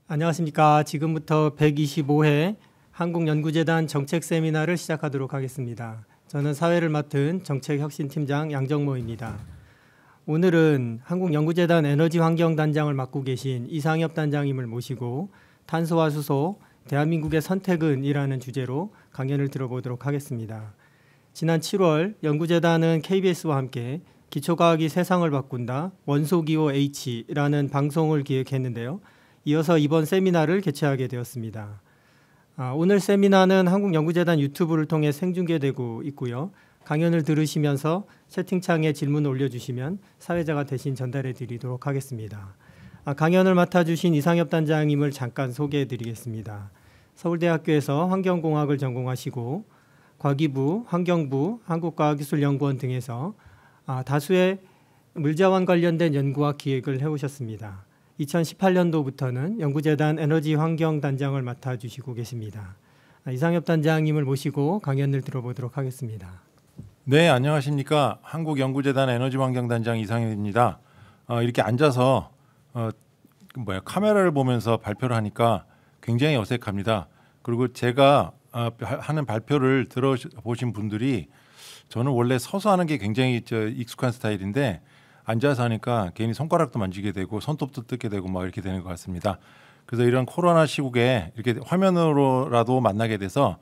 안녕하십니까. 지금부터 125회 한국연구재단 정책세미나를 시작하도록 하겠습니다. 저는 사회를 맡은 정책혁신팀장 양정모입니다. 오늘은 한국연구재단 에너지환경단장을 맡고 계신 이상엽 단장님을 모시고 탄소와 수소, 대한민국의 선택은이라는 주제로 강연을 들어보도록 하겠습니다. 지난 7월 연구재단은 KBS와 함께 기초과학이 세상을 바꾼다 원소기호 H라는 방송을 기획했는데요. 이어서 이번 세미나를 개최하게 되었습니다. 오늘 세미나는 한국연구재단 유튜브를 통해 생중계되고 있고요. 강연을 들으시면서 채팅창에 질문을 올려주시면 사회자가 대신 전달해 드리도록 하겠습니다. 강연을 맡아주신 이상엽 단장님을 잠깐 소개해 드리겠습니다. 서울대학교에서 환경공학을 전공하시고 과기부, 환경부, 한국과학기술연구원 등에서 다수의 물자원 관련된 연구와 기획을 해오셨습니다. 2018년도부터는 연구재단 에너지환경단장을 맡아주시고 계십니다. 이상엽 단장님을 모시고 강연을 들어보도록 하겠습니다. 네, 안녕하십니까. 한국연구재단 에너지환경단장 이상엽입니다. 이렇게 앉아서 카메라를 보면서 발표를 하니까 굉장히 어색합니다. 그리고 제가 하는 발표를 들어보신 분들이 저는 원래 서서 하는 게 굉장히 익숙한 스타일인데 앉아서 하니까 괜히 손가락도 만지게 되고 손톱도 뜯게 되고 막 이렇게 되는 것 같습니다. 그래서 이런 코로나 시국에 이렇게 화면으로라도 만나게 돼서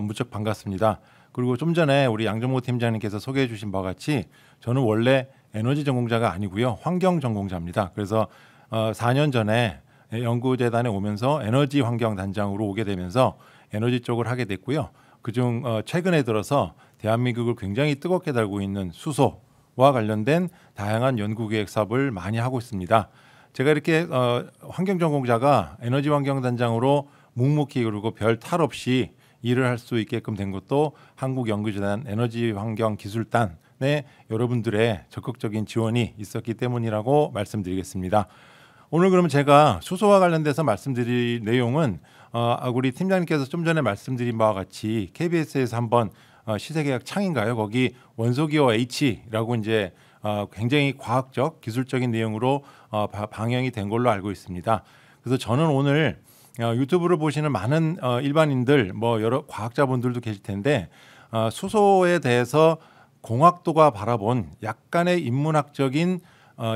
무척 반갑습니다. 그리고 좀 전에 우리 양정모 팀장님께서 소개해 주신 바와 같이 저는 원래 에너지 전공자가 아니고요. 환경 전공자입니다. 그래서 4년 전에 연구재단에 오면서 에너지 환경 단장으로 오게 되면서 에너지 쪽을 하게 됐고요. 그중 최근에 들어서 대한민국을 굉장히 뜨겁게 달고 있는 수소와 관련된 다양한 연구기획 사업을 많이 하고 있습니다. 제가 이렇게 환경 전공자가 에너지 환경 단장으로 묵묵히 그리고 별 탈 없이 일을 할 수 있게끔 된 것도 한국연구재단 에너지 환경 기술단의 여러분들의 적극적인 지원이 있었기 때문이라고 말씀드리겠습니다. 오늘 그러면 제가 수소와 관련돼서 말씀드릴 내용은 우리 팀장님께서 좀 전에 말씀드린 바와 같이 KBS에서 한번 시세계약 창인가요? 거기 원소기호 H라고 이제 굉장히 과학적 기술적인 내용으로 방영이 된 걸로 알고 있습니다. 그래서 저는 오늘 유튜브를 보시는 많은 일반인들 여러 과학자분들도 계실 텐데 수소에 대해서 공학도가 바라본 약간의 인문학적인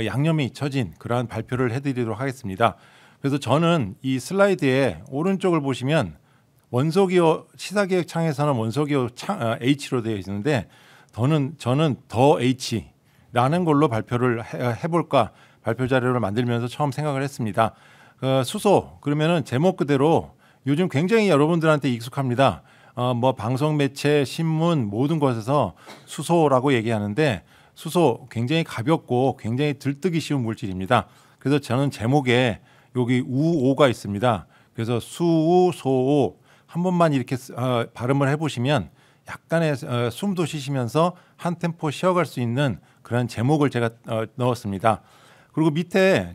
양념이 쳐진 그러한 발표를 해드리도록 하겠습니다. 그래서 저는 이 슬라이드의 오른쪽을 보시면 원소기호 시사기획 창에서는 원소기호 H로 되어 있는데 저는 더 H라는 걸로 발표를 해볼까 발표 자료를 만들면서 처음 생각을 했습니다. 수소 그러면은 제목 그대로 요즘 굉장히 여러분들한테 익숙합니다. 방송 매체, 신문 모든 곳에서 수소라고 얘기하는데 수소 굉장히 가볍고 굉장히 들뜨기 쉬운 물질입니다. 그래서 저는 제목에 여기 우오가 있습니다. 그래서 수우, 소오 한 번만 이렇게 발음을 해보시면 약간의 숨도 쉬시면서 한 템포 쉬어갈 수 있는 그런 제목을 제가 넣었습니다. 그리고 밑에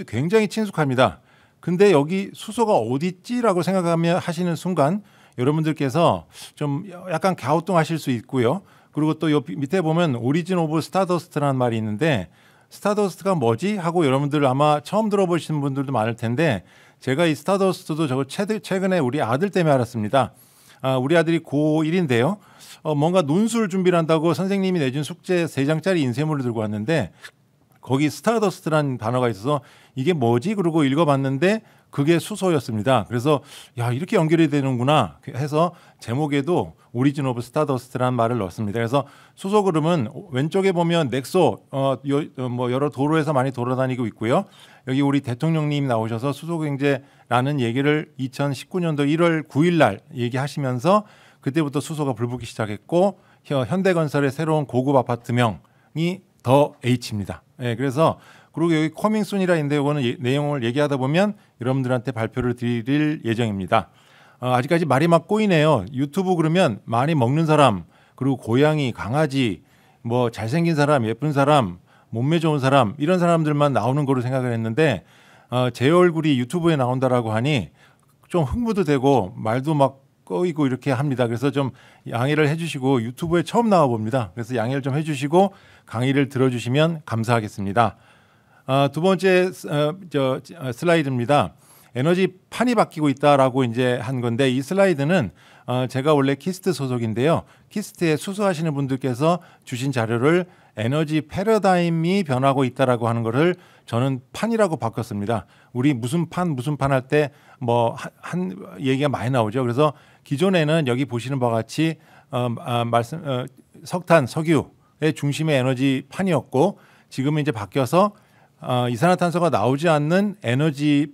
굉장히 친숙합니다. 근데 여기 수소가 어디 있지라고 생각하며 하시는 순간 여러분들께서 좀 약간 갸우뚱하실 수 있고요. 그리고 또 밑에 보면 오리진 오브 스타더스트라는 말이 있는데 스타더스트가 뭐지? 하고 여러분들 아마 처음 들어보시는 분들도 많을 텐데 제가 이 스타더스트도 저거 최근에 우리 아들 때문에 알았습니다. 우리 아들이 고1인데요. 뭔가 논술 준비를 한다고 선생님이 내준 숙제 3장짜리 인쇄물을 들고 왔는데 거기 스타더스트라는 단어가 있어서 이게 뭐지? 그러고 읽어봤는데 그게 수소였습니다. 그래서 이렇게 연결이 되는구나 해서 제목에도 오리진 오브 스타더스트라는 말을 넣었습니다. 그래서 수소 그림은 왼쪽에 보면 넥소 여러 도로에서 많이 돌아다니고 있고요. 여기 우리 대통령님 나오셔서 수소경제라는 얘기를 2019년도 1월 9일 날 얘기하시면서 그때부터 수소가 불붙기 시작했고 현대건설의 새로운 고급 아파트명이 더 H입니다. 그래서 그리고 여기 커밍순이라 있는데 이거는 내용을 얘기하다 보면 여러분들한테 발표를 드릴 예정입니다. 아직까지 말이 막 꼬이네요. 유튜브 그러면 많이 먹는 사람, 그리고 고양이, 강아지, 잘생긴 사람, 예쁜 사람, 몸매 좋은 사람 이런 사람들만 나오는 거로 생각을 했는데 제 얼굴이 유튜브에 나온다라고 하니 좀 흥분도 되고 말도 막 꼬이고 이렇게 합니다. 그래서 좀 양해를 해주시고 유튜브에 처음 나와 봅니다. 그래서 양해를 좀 해주시고 강의를 들어주시면 감사하겠습니다. 두 번째 슬라이드입니다. 에너지판이 바뀌고 있다라고 이제 한 건데 이 슬라이드는 제가 원래 키스트 소속인데요. 키스트에 수소하시는 분들께서 주신 자료를 에너지 패러다임이 변하고 있다라고 하는 것을 저는 판이라고 바꿨습니다. 우리 무슨 판 할 때 뭐 한 얘기가 많이 나오죠. 그래서 기존에는 여기 보시는 바와 같이 석탄, 석유의 중심의 에너지 판이었고 지금은 이제 바뀌어서 이산화탄소가 나오지 않는 에너지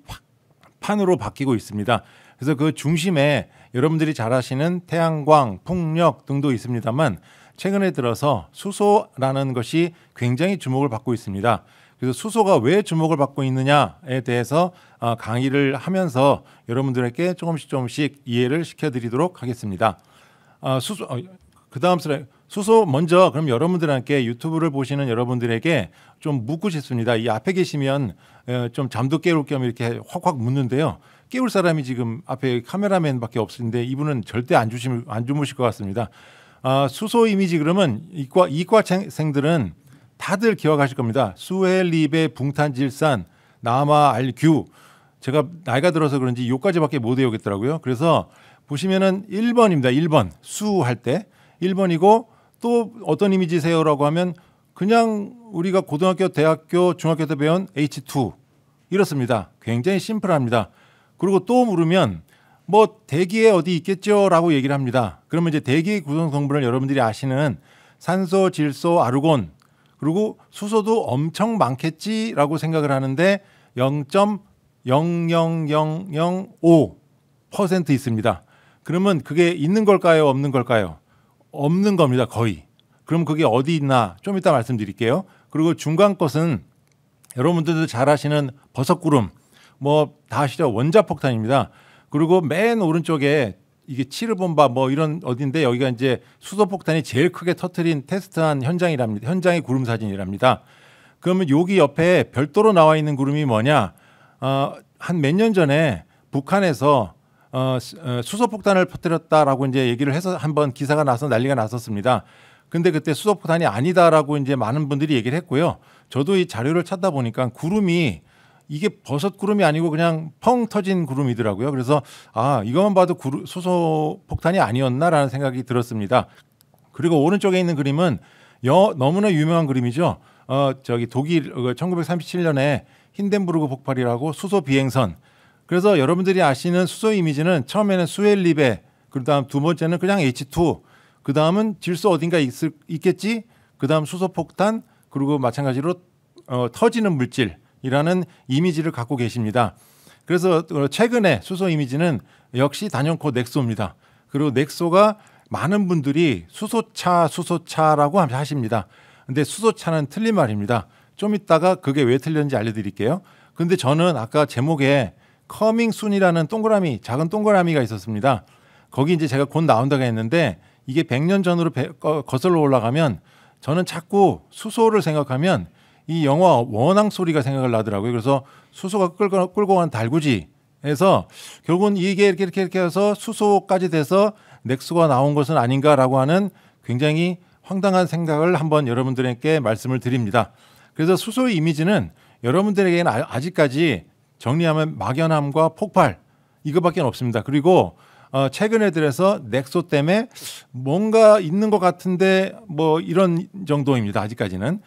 판으로 바뀌고 있습니다. 그래서 그 중심에 여러분들이 잘 아시는 태양광, 풍력 등도 있습니다만 최근에 들어서 수소라는 것이 굉장히 주목을 받고 있습니다. 그래서 수소가 왜 주목을 받고 있느냐에 대해서 강의를 하면서 여러분들에게 조금씩 이해를 시켜드리도록 하겠습니다. 그다음 슬라이드. 수소 먼저 그럼 여러분들께 유튜브를 보시는 여러분들에게 좀 묻고 싶습니다. 이 앞에 계시면 좀 잠도 깨울 겸 이렇게 확확 묻는데요. 깨울 사람이 지금 앞에 카메라맨밖에 없는데 이분은 절대 안 주무실 것 같습니다. 수소 이미지 그러면 이과생들은 다들 기억하실 겁니다. 수헬립의 붕탄질산, 남아 알규. 제가 나이가 들어서 그런지 요까지밖에 못 외우겠더라고요. 그래서 보시면은 1번입니다. 1번 수할 때 1번이고 또 어떤 이미지세요라고 하면 그냥 우리가 고등학교, 대학교, 중학교 때 배운 H2 이렇습니다. 굉장히 심플합니다. 그리고 또 물으면 뭐 대기에 어디 있겠죠라고 얘기를 합니다. 그러면 이제 대기 구성 성분을 여러분들이 아시는 산소, 질소, 아르곤 그리고 수소도 엄청 많겠지라고 생각을 하는데 0.00005% 있습니다. 그러면 그게 있는 걸까요? 없는 걸까요? 없는 겁니다. 거의. 그럼 그게 어디 있나 좀 이따 말씀드릴게요. 그리고 중간 것은 여러분들도 잘 아시는 버섯구름 뭐 다 아시죠? 원자폭탄입니다. 그리고 맨 오른쪽에 이게 치르본바 뭐 이런 어딘데 여기가 이제 수소폭탄이 제일 크게 터트린 테스트한 현장이랍니다. 현장의 구름 사진이랍니다. 그러면 여기 옆에 별도로 나와 있는 구름이 뭐냐? 한 몇 년 전에 북한에서 수소폭탄을 퍼뜨렸다라고 이제 얘기를 해서 한번 기사가 나서 난리가 났었습니다. 근데 그때 수소폭탄이 아니다라고 이제 많은 분들이 얘기를 했고요. 저도 이 자료를 찾다 보니까 구름이 이게 버섯 구름이 아니고 그냥 펑 터진 구름이더라고요. 그래서 이것만 봐도 수소폭탄이 아니었나라는 생각이 들었습니다. 그리고 오른쪽에 있는 그림은 너무나 유명한 그림이죠. 저기 독일 1937년에 힌덴부르크 폭발이라고 수소 비행선. 그래서 여러분들이 아시는 수소 이미지는 처음에는 수헬립에 그다음 두 번째는 그냥 H2 그다음은 질소 어딘가 있겠지 그다음 수소폭탄 그리고 마찬가지로 터지는 물질이라는 이미지를 갖고 계십니다. 그래서 최근에 수소 이미지는 역시 단연코 넥소입니다. 그리고 넥소가 많은 분들이 수소차라고 하십니다. 근데 수소차는 틀린 말입니다. 좀 이따가 그게 왜 틀렸는지 알려드릴게요. 근데 저는 아까 제목에 커밍 순이라는 동그라미, 작은 동그라미가 있었습니다. 거기 이제 제가 곧 나온다고 했는데 이게 100년 전으로 거슬러 올라가면 저는 자꾸 수소를 생각하면 이 영화 원앙 소리가 생각을 나더라고요. 그래서 수소가 끌고 간 달구지에서 결국은 이게 이렇게 해서 수소까지 돼서 넥소가 나온 것은 아닌가라고 하는 굉장히 황당한 생각을 한번 여러분들에게 말씀을 드립니다. 그래서 수소의 이미지는 여러분들에게는 아직까지 정리하면 막연함과 폭발 이거밖에 없습니다. 그리고 최근에 들어서 넥소 때문에 뭔가 있는 것 같은데 뭐 이런 정도입니다. 아직까지는.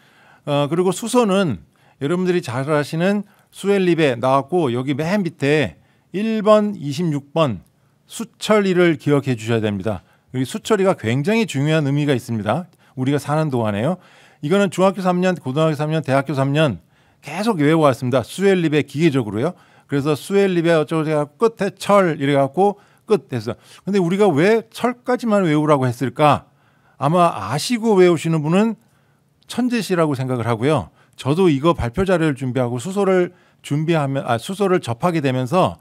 그리고 수소는 여러분들이 잘 아시는 수헬립에 나왔고 여기 맨 밑에 1번, 26번 수철이를 기억해 주셔야 됩니다. 여기 수철이가 굉장히 중요한 의미가 있습니다. 우리가 사는 동안에요. 이거는 중학교 3년, 고등학교 3년, 대학교 3년 계속 외워왔습니다. 수헬립에 기계적으로요. 그래서 수헬립에 어쩌고 끝에 철 이래갖고 끝 됐어. 근데 우리가 왜 철까지만 외우라고 했을까? 아마 아시고 외우시는 분은 천재시라고 생각을 하고요. 저도 이거 발표 자료를 준비하고 수소를 접하게 되면서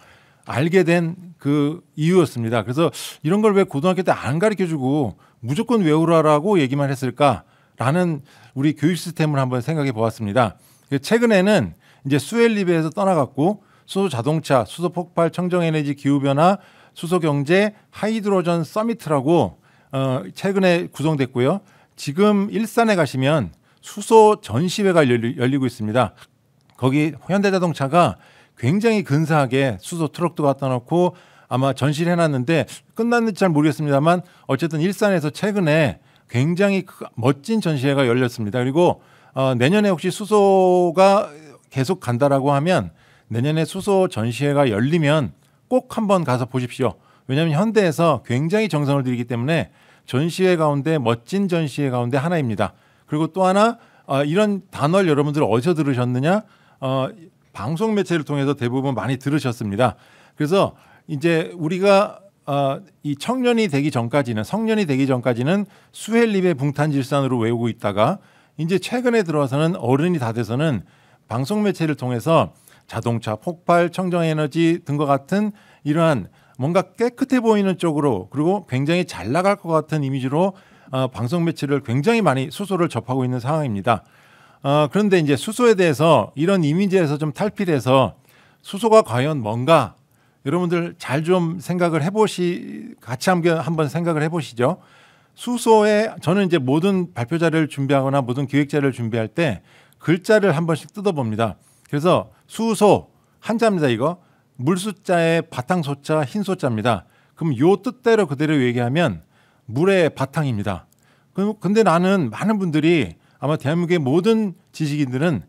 알게 된 그 이유였습니다. 그래서 이런 걸 왜 고등학교 때 안 가르쳐주고 무조건 외우라라고 얘기만 했을까라는 우리 교육 시스템을 한번 생각해 보았습니다. 최근에는 이제 수헬립에서 떠나갔고 수소 자동차, 수소 폭발, 청정 에너지 기후 변화, 수소 경제, 하이드로전 서미트라고 최근에 구성됐고요. 지금 일산에 가시면 수소 전시회가 열리고 있습니다. 거기 현대자동차가 굉장히 근사하게 수소 트럭도 갖다 놓고 아마 전시를 해놨는데 끝났는지 잘 모르겠습니다만 어쨌든 일산에서 최근에 굉장히 멋진 전시회가 열렸습니다. 그리고 내년에 혹시 수소가 계속 간다라고 하면 내년에 수소 전시회가 열리면 꼭 한번 가서 보십시오. 왜냐하면 현대에서 굉장히 정성을 들이기 때문에 전시회 가운데 멋진 전시회 가운데 하나입니다. 그리고 또 하나 이런 단어를 여러분들 어디서 들으셨느냐? 방송 매체를 통해서 대부분 많이 들으셨습니다. 그래서 이제 우리가 이 청년이 되기 전까지는 성년이 되기 전까지는 수헬립의 붕탄질산으로 외우고 있다가 이제 최근에 들어와서는 어른이 다 돼서는 방송 매체를 통해서 자동차, 폭발, 청정에너지 등과 같은 이러한 뭔가 깨끗해 보이는 쪽으로 그리고 굉장히 잘 나갈 것 같은 이미지로 방송 매체를 굉장히 많이 수소를 접하고 있는 상황입니다. 그런데 이제 수소에 대해서 이런 이미지에서 좀 탈피해서 수소가 과연 뭔가 여러분들 잘 좀 생각을 같이 한번 생각을 해보시죠. 수소에 저는 이제 모든 발표 자료를 준비하거나 모든 기획 자료를 준비할 때 글자를 한 번씩 뜯어봅니다. 그래서 수소 한자입니다. 이거 물수자에 바탕소자 흰소자입니다. 그럼 요 뜻대로 그대로 얘기하면 물의 바탕입니다. 근데 나는 많은 분들이 아마 대한민국의 모든 지식인들은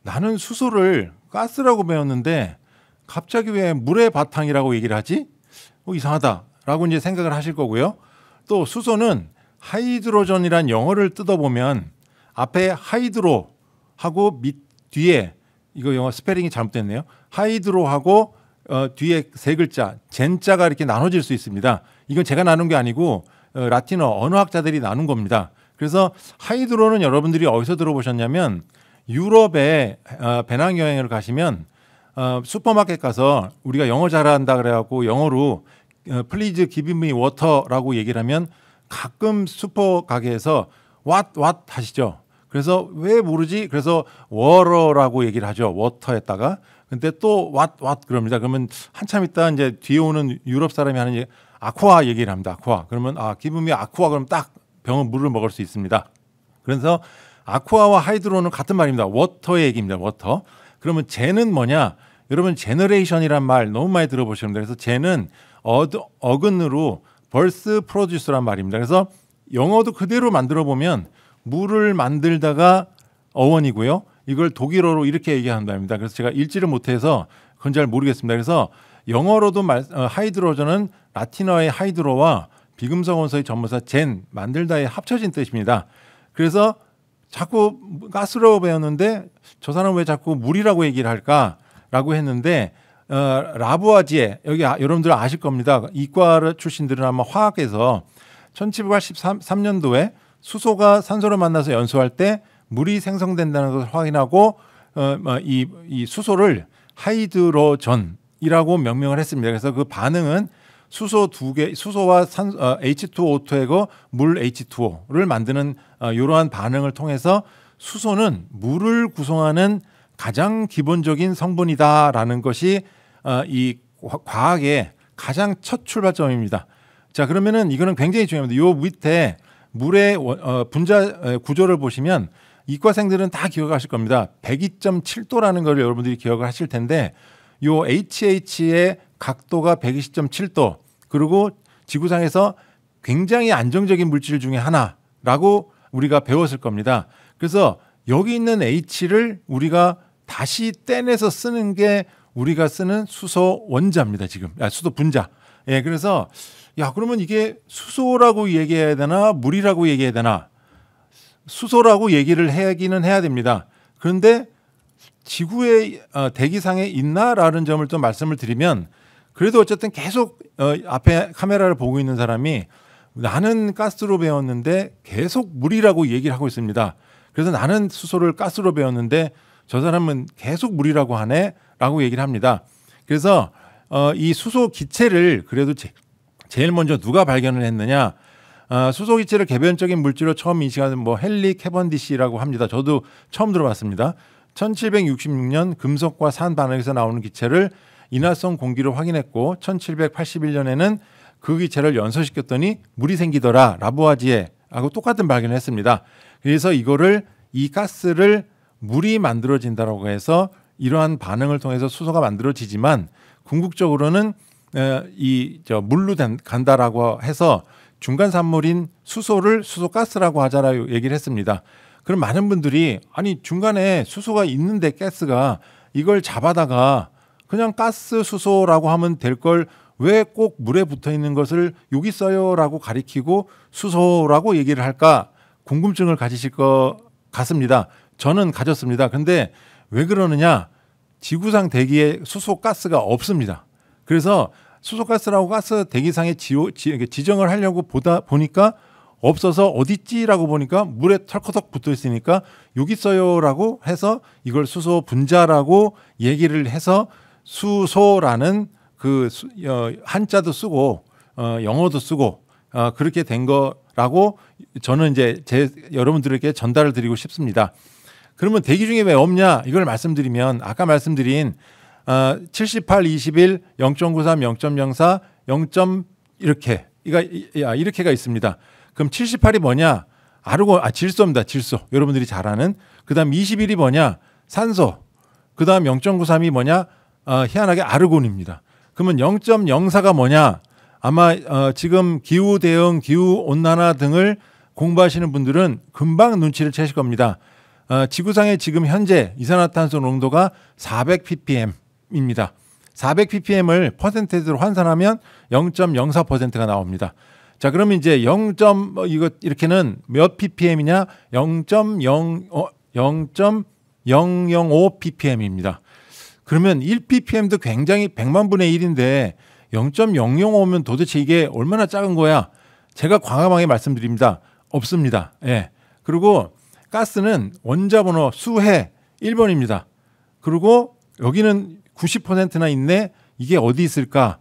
나는 수소를 가스라고 배웠는데 갑자기 왜 물의 바탕이라고 얘기를 하지? 이상하다라고 이제 생각을 하실 거고요. 또 수소는 하이드로전이란 영어를 뜯어보면 앞에 하이드로하고 뒤에 이거 영어 스페링이 잘못됐네요. 하이드로하고 뒤에 세 글자 젠자가 이렇게 나눠질 수 있습니다. 이건 제가 나눈 게 아니고 라틴어 언어학자들이 나눈 겁니다. 그래서 하이드로는 여러분들이 어디서 들어보셨냐면 유럽에 배낭여행을 가시면 슈퍼마켓 가서 우리가 영어 잘한다 그래갖고 영어로 Please give me water라고 얘기를 하면 가끔 슈퍼 가게에서 what 하시죠. 그래서 왜 모르지? 그래서 water라고 얘기를 하죠. water에다가. 근데 또 what 그럽니다. 그러면 한참 있다 이제 뒤에 오는 유럽 사람이 하는 얘기 아쿠아 얘기를 합니다. 아쿠아. 그러면 give me 아쿠아 그러면 딱 병은 물을 먹을 수 있습니다. 그래서 아쿠아와 하이드로는 같은 말입니다. 워터의 얘기입니다. 워터. 그러면 젠은 뭐냐? 여러분 제너레이션이란 말 너무 많이 들어보셨는데 그래서 젠은 어근으로 벌스 프로듀스란 말입니다. 그래서 영어도 그대로 만들어 보면 물을 만들다가 어원이고요. 이걸 독일어로 이렇게 얘기한답니다. 그래서 제가 읽지를 못해서 그건 잘 모르겠습니다. 그래서 영어로도 하이드로전은 라틴어의 하이드로와 비금속 원소의 전모사 젠 만들다의 합쳐진 뜻입니다. 그래서 자꾸 가스라고 배웠는데 저 사람은 왜 자꾸 물이라고 얘기를 할까라고 했는데 라부아지에 여기 여러분들 아실 겁니다. 이과 출신들은 아마 화학에서 1783년도에 수소가 산소를 만나서 연소할 때 물이 생성된다는 것을 확인하고 이 수소를 하이드로전이라고 명명을 했습니다. 그래서 그 반응은 수소 두 개, 수소와 H2O2하고 물 H2O를 만드는 이러한 반응을 통해서 수소는 물을 구성하는 가장 기본적인 성분이다라는 것이 이 과학의 가장 첫 출발점입니다. 자, 그러면은 이거는 굉장히 중요합니다. 요 밑에 물의 분자 구조를 보시면 이과생들은 다 기억하실 겁니다. 102.7도라는 걸 여러분들이 기억을 하실 텐데 요 HH의 각도가 120.7도 그리고 지구상에서 굉장히 안정적인 물질 중에 하나라고 우리가 배웠을 겁니다. 그래서 여기 있는 H를 우리가 다시 떼내서 쓰는 게 우리가 쓰는 수소 원자입니다. 지금 수소 분자. 예, 그래서 그러면 이게 수소라고 얘기해야 되나 물이라고 얘기해야 되나? 수소라고 얘기를 하기는 해야 됩니다. 그런데 지구의 대기상에 있나라는 점을 좀 말씀을 드리면 그래도 어쨌든 계속 앞에 카메라를 보고 있는 사람이 나는 가스로 배웠는데 계속 물이라고 얘기를 하고 있습니다. 그래서 나는 수소를 가스로 배웠는데 저 사람은 계속 물이라고 하네라고 얘기를 합니다. 그래서 이 수소 기체를 그래도 제일 먼저 누가 발견을 했느냐? 수소 기체를 개변적인 물질로 처음 인식하는 헨리 캐번디시라고 합니다. 저도 처음 들어봤습니다. 1766년 금속과 산 반응에서 나오는 기체를 인화성 공기로 확인했고 1781년에는 그 기체를 연소시켰더니 물이 생기더라. 라부아지에하고 똑같은 발견을 했습니다. 그래서 이 가스를 물이 만들어진다고 해서 이러한 반응을 통해서 수소가 만들어지지만 궁극적으로는 물로 간다라고 해서 중간 산물인 수소를 수소가스라고 하자라고 얘기를 했습니다. 그럼 많은 분들이 아니 중간에 수소가 있는데 가스가 이걸 잡아다가 그냥 가스 수소라고 하면 될 걸 왜 꼭 물에 붙어 있는 것을 여기 있어요라고 가리키고 수소라고 얘기를 할까 궁금증을 가지실 것 같습니다. 저는 가졌습니다. 근데 왜 그러느냐? 지구상 대기에 수소가스가 없습니다. 그래서 수소가스라고 가스 대기상에 지정을 하려고 보니까 없어서 어딨지라고 보니까 물에 털커덕 붙어 있으니까 여기 있어요라고 해서 이걸 수소 분자라고 얘기를 해서 수소라는 그 한자도 쓰고 영어도 쓰고 그렇게 된 거라고 저는 이제 여러분들에게 전달을 드리고 싶습니다. 그러면 대기 중에 왜 없냐 이걸 말씀드리면 아까 말씀드린 78, 21, 0.93, 0.04, 0. 이렇게가 있습니다. 그럼 78이 뭐냐? 질소입니다. 질소. 여러분들이 잘 아는. 그다음 21이 뭐냐? 산소. 그다음 0.93이 뭐냐? 희한하게 아르곤입니다. 그러면 0.04가 뭐냐? 아마 지금 기후 대응, 기후 온난화 등을 공부하시는 분들은 금방 눈치를 채실 겁니다. 지구상의 지금 현재 이산화탄소 농도가 400ppm입니다. 400ppm을 퍼센테이지로換算하면 0.04%가 나옵니다. 자, 그러면 이제 이렇게는 몇 ppm이냐? 0.005 ppm입니다. 그러면 1ppm도 굉장히 100만 분의 1인데 0.005면 도대체 이게 얼마나 작은 거야? 제가 과감하게 말씀드립니다. 없습니다. 예. 그리고 가스는 원자번호 수해 1번입니다. 그리고 여기는 90%나 있네. 이게 어디 있을까?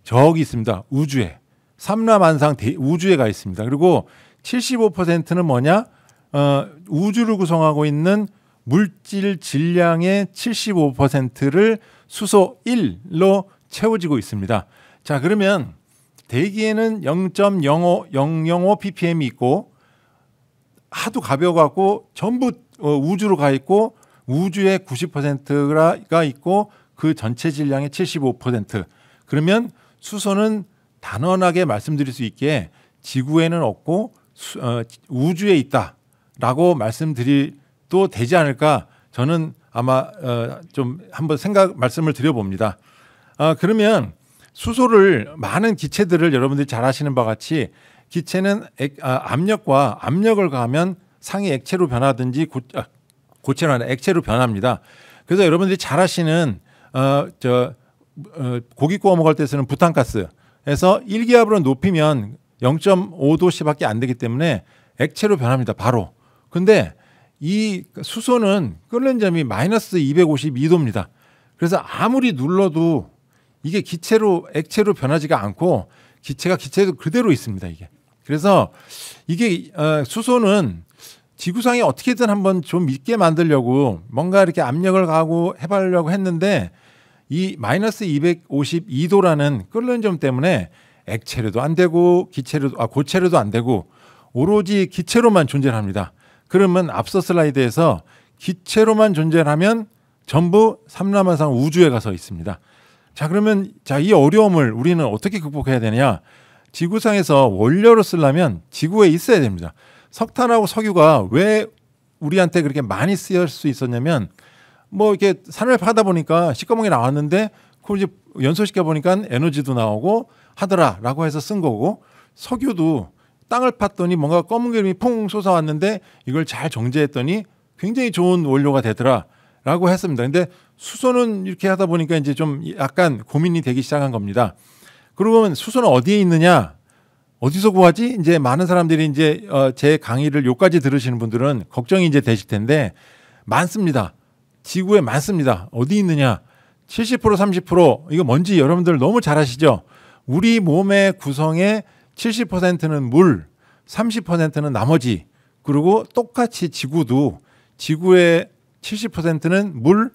저기 있습니다. 우주에. 삼라만상 우주에 가 있습니다. 그리고 75%는 뭐냐? 우주를 구성하고 있는 물질 질량의 75%를 수소 1로 채워지고 있습니다. 자, 그러면 대기에는 0.005 ppm이 있고 하도 가벼워갖고 전부 우주로 가 있고 우주의 90%가 있고 그 전체 질량의 75%. 그러면 수소는 단언하게 말씀드릴 수 있게 지구에는 없고 우주에 있다라고 말씀드려도 되지 않을까 저는 아마 좀 한번 말씀을 드려봅니다. 그러면 수소를 많은 기체들을 여러분들이 잘 아시는 바와 같이 기체는 압력과 압력을 가하면 상이 액체로 변하든지 고체로 하는 액체로 변합니다. 그래서 여러분들이 잘 아시는 고기 구워 먹을 때 쓰는 부탄가스에서 1기압으로 높이면 0.5도씨밖에 안 되기 때문에 액체로 변합니다. 바로. 근데 이 수소는 끓는 점이 마이너스 252도입니다. 그래서 아무리 눌러도 이게 액체로 변하지가 않고 기체가 기체도 그대로 있습니다. 이게. 그래서 이게 수소는 지구상에 어떻게든 한번 좀 있게 만들려고 뭔가 이렇게 압력을 가하고 해보려고 했는데 이 마이너스 252도라는 끓는 점 때문에 액체로도 안 되고 고체로도 안 되고 오로지 기체로만 존재합니다. 그러면 앞서 슬라이드에서 기체로만 존재하면 전부 삼라만상 우주에 가서 있습니다. 자, 그러면 이 어려움을 우리는 어떻게 극복해야 되냐? 지구상에서 원료로 쓰려면 지구에 있어야 됩니다. 석탄하고 석유가 왜 우리한테 그렇게 많이 쓰일 수 있었냐면 뭐 이렇게 산을 파다 보니까 시꺼멓게 나왔는데 그걸 이제 연소시켜 보니까 에너지도 나오고 하더라라고 해서 쓴 거고 석유도 땅을 팠더니 뭔가 검은 기름이 퐁 솟아왔는데 이걸 잘 정제했더니 굉장히 좋은 원료가 되더라라고 했습니다. 근데 수소는 이렇게 하다 보니까 이제 좀 약간 고민이 되기 시작한 겁니다. 그러면 수소는 어디에 있느냐? 어디서 구하지? 이제 많은 사람들이 이제 제 강의를 요까지 들으시는 분들은 걱정이 이제 되실 텐데 많습니다. 지구에 많습니다. 어디 있느냐? 70% 30% 이거 뭔지 여러분들 너무 잘 아시죠? 우리 몸의 구성의 70%는 물, 30%는 나머지. 그리고 똑같이 지구도 지구의 70%는 물,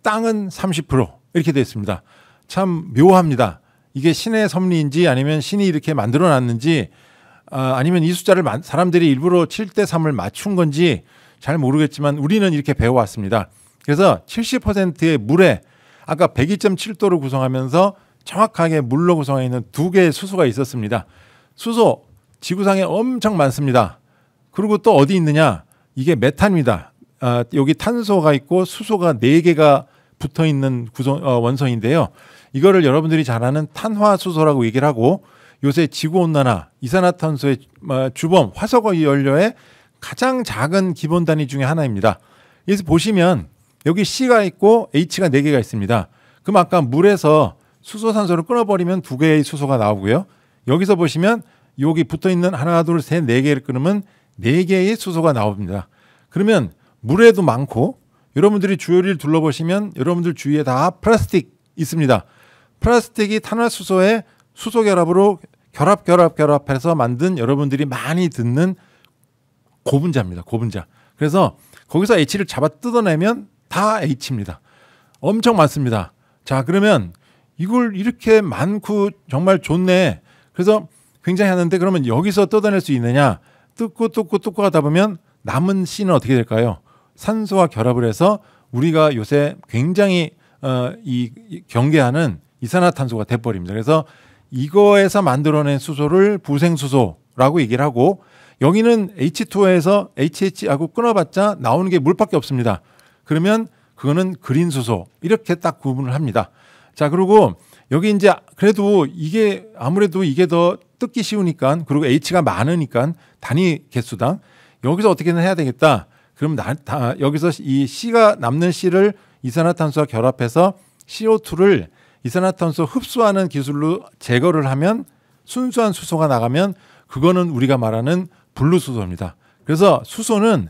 땅은 30% 이렇게 되어 있습니다. 참 묘합니다. 이게 신의 섭리인지 아니면 신이 이렇게 만들어 놨는지 아니면 이 숫자를 사람들이 일부러 7대 3을 맞춘 건지 잘 모르겠지만 우리는 이렇게 배워왔습니다. 그래서 70%의 물에 아까 102.7도를 구성하면서 정확하게 물로 구성해 있는 두 개의 수소가 있었습니다. 수소 지구상에 엄청 많습니다. 그리고 또 어디 있느냐? 이게 메탄입니다. 여기 탄소가 있고 수소가 4개가 붙어 있는 원소인데요. 이거를 여러분들이 잘 아는 탄화수소라고 얘기를 하고 요새 지구온난화, 이산화탄소의 주범, 화석연료의 가장 작은 기본 단위 중에 하나입니다. 그래서 보시면 여기 C가 있고 H가 4개가 있습니다. 그럼 아까 물에서 수소산소를 끊어버리면 2개의 수소가 나오고요. 여기서 보시면 여기 붙어있는 하나, 둘, 셋, 4개를 끊으면 4개의 수소가 나옵니다. 그러면 물에도 많고 여러분들이 주위를 둘러보시면 여러분들 주위에 다 플라스틱 있습니다. 플라스틱이 탄화수소의 수소결합으로 결합해서 만든 여러분들이 많이 듣는 고분자입니다. 고분자. 그래서 거기서 H를 잡아 뜯어내면 다 H입니다. 엄청 많습니다. 자, 그러면 이걸 이렇게 많고 정말 좋네. 그래서 굉장히 하는데 그러면 여기서 뜯어낼 수 있느냐? 뜯고 하다 보면 남은 C는 어떻게 될까요? 산소와 결합을 해서 우리가 요새 굉장히 경계하는 이산화탄소가 돼버립니다. 그래서 이거에서 만들어낸 수소를 부생수소라고 얘기를 하고 여기는 H2O에서 HH하고 끊어봤자 나오는 게 물밖에 없습니다. 그러면 그거는 그린수소 이렇게 딱 구분을 합니다. 자, 그리고 여기 이제 그래도 이게 아무래도 이게 더 뜯기 쉬우니까 그리고 H가 많으니까 단위 개수당 여기서 어떻게든 해야 되겠다. 그럼 여기서 이 C가 남는 C를 이산화탄소와 결합해서 CO2를 이산화탄소 흡수하는 기술로 제거를 하면 순수한 수소가 나가면 그거는 우리가 말하는 블루수소입니다. 그래서 수소는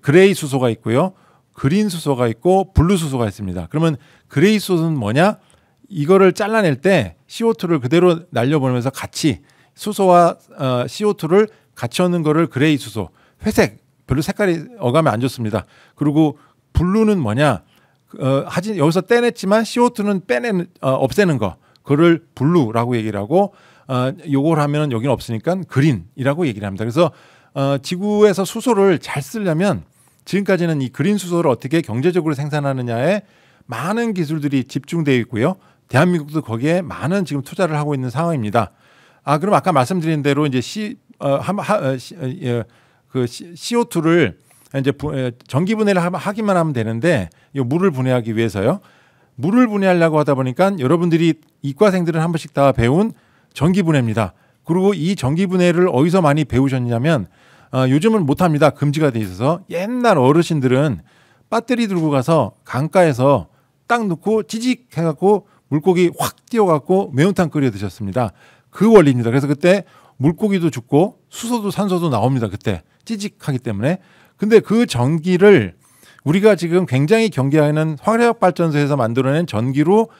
그레이 수소가 있고요. 그린 수소가 있고 블루 수소가 있습니다. 그러면 그레이 수소는 뭐냐? 이거를 잘라낼 때 CO2를 그대로 날려보내면서 같이 수소와 CO2를 같이 얻는 거를 그레이 수소, 회색, 별로 색깔이 어감이 안 좋습니다. 그리고 블루는 뭐냐? 여기서 떼냈지만 CO2는 없애는 거, 그거를 블루라고 얘기를 하고 요걸 하면 여기는 없으니까 그린이라고 얘기를 합니다. 그래서 지구에서 수소를 잘 쓰려면 지금까지는 이 그린 수소를 어떻게 경제적으로 생산하느냐에 많은 기술들이 집중되어 있고요. 대한민국도 거기에 많은 지금 투자를 하고 있는 상황입니다. 그럼 아까 말씀드린 대로 이제 CO2를 이제 전기 분해를 하기만 하면 되는데 이 물을 분해하기 위해서요. 물을 분해하려고 하다 보니까 여러분들이 이과생들은 한 번씩 다 배운 전기 분해입니다. 그리고 이 전기 분해를 어디서 많이 배우셨냐면 요즘은 못합니다. 금지가 돼 있어서 옛날 어르신들은 배터리 들고 가서 강가에서 딱 넣고 찌직 해갖고 물고기 확 띄워갖고 매운탕 끓여 드셨습니다. 그 원리입니다. 그래서 그때 물고기도 죽고 수소도 산소도 나옵니다. 그때 찌직하기 때문에. 근데 그 전기를 우리가 지금 굉장히 경계하는 화력발전소에서 만들어낸 전기로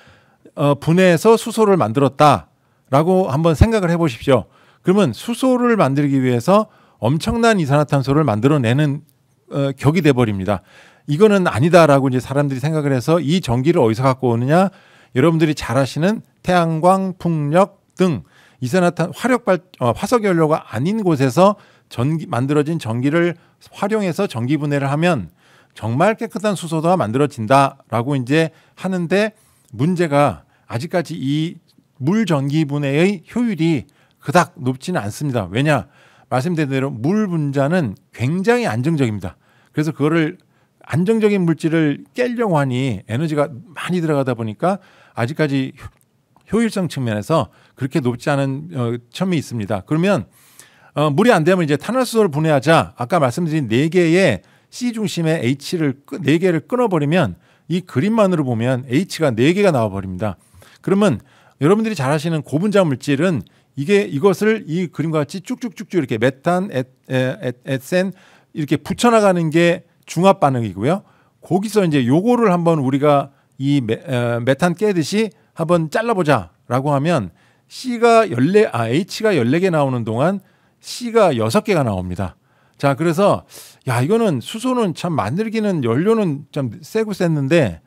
분해해서 수소를 만들었다라고 한번 생각을 해보십시오. 그러면 수소를 만들기 위해서 엄청난 이산화탄소를 만들어내는 격이 돼버립니다. 이거는 아니다라고 이제 사람들이 생각을 해서 이 전기를 어디서 갖고 오느냐? 여러분들이 잘 아시는 태양광, 풍력 등 화석연료가 아닌 곳에서 만들어진 전기를 활용해서 전기 분해를 하면 정말 깨끗한 수소가 만들어진다라고 이제 하는데 문제가 아직까지 이 물 전기 분해의 효율이 그닥 높지는 않습니다. 왜냐? 말씀드린 대로 물 분자는 굉장히 안정적입니다. 그래서 그거를 안정적인 물질을 깨려고 하니 에너지가 많이 들어가다 보니까 아직까지 효율성 측면에서 그렇게 높지 않은 점이 있습니다. 그러면 물이 안 되면 이제 탄화수소를 분해하자. 아까 말씀드린 4개의 C 중심의 H를 4개를 끊어버리면 이 그림만으로 보면 H가 4개가 나와버립니다. 그러면 여러분들이 잘 아시는 고분자 물질은 이것을 이 그림과 같이 쭉쭉쭉쭉 이렇게 메탄, 에센 이렇게 붙여나가는 게 중합 반응이고요. 거기서 이제 요거를 한번 우리가 이 메탄 깨듯이 한번 잘라보자라고 하면 H가 14개 나오는 동안 C가 6개가 나옵니다. 자, 그래서 이거는 수소는 참 만들기는 연료는 좀 세고 셌는데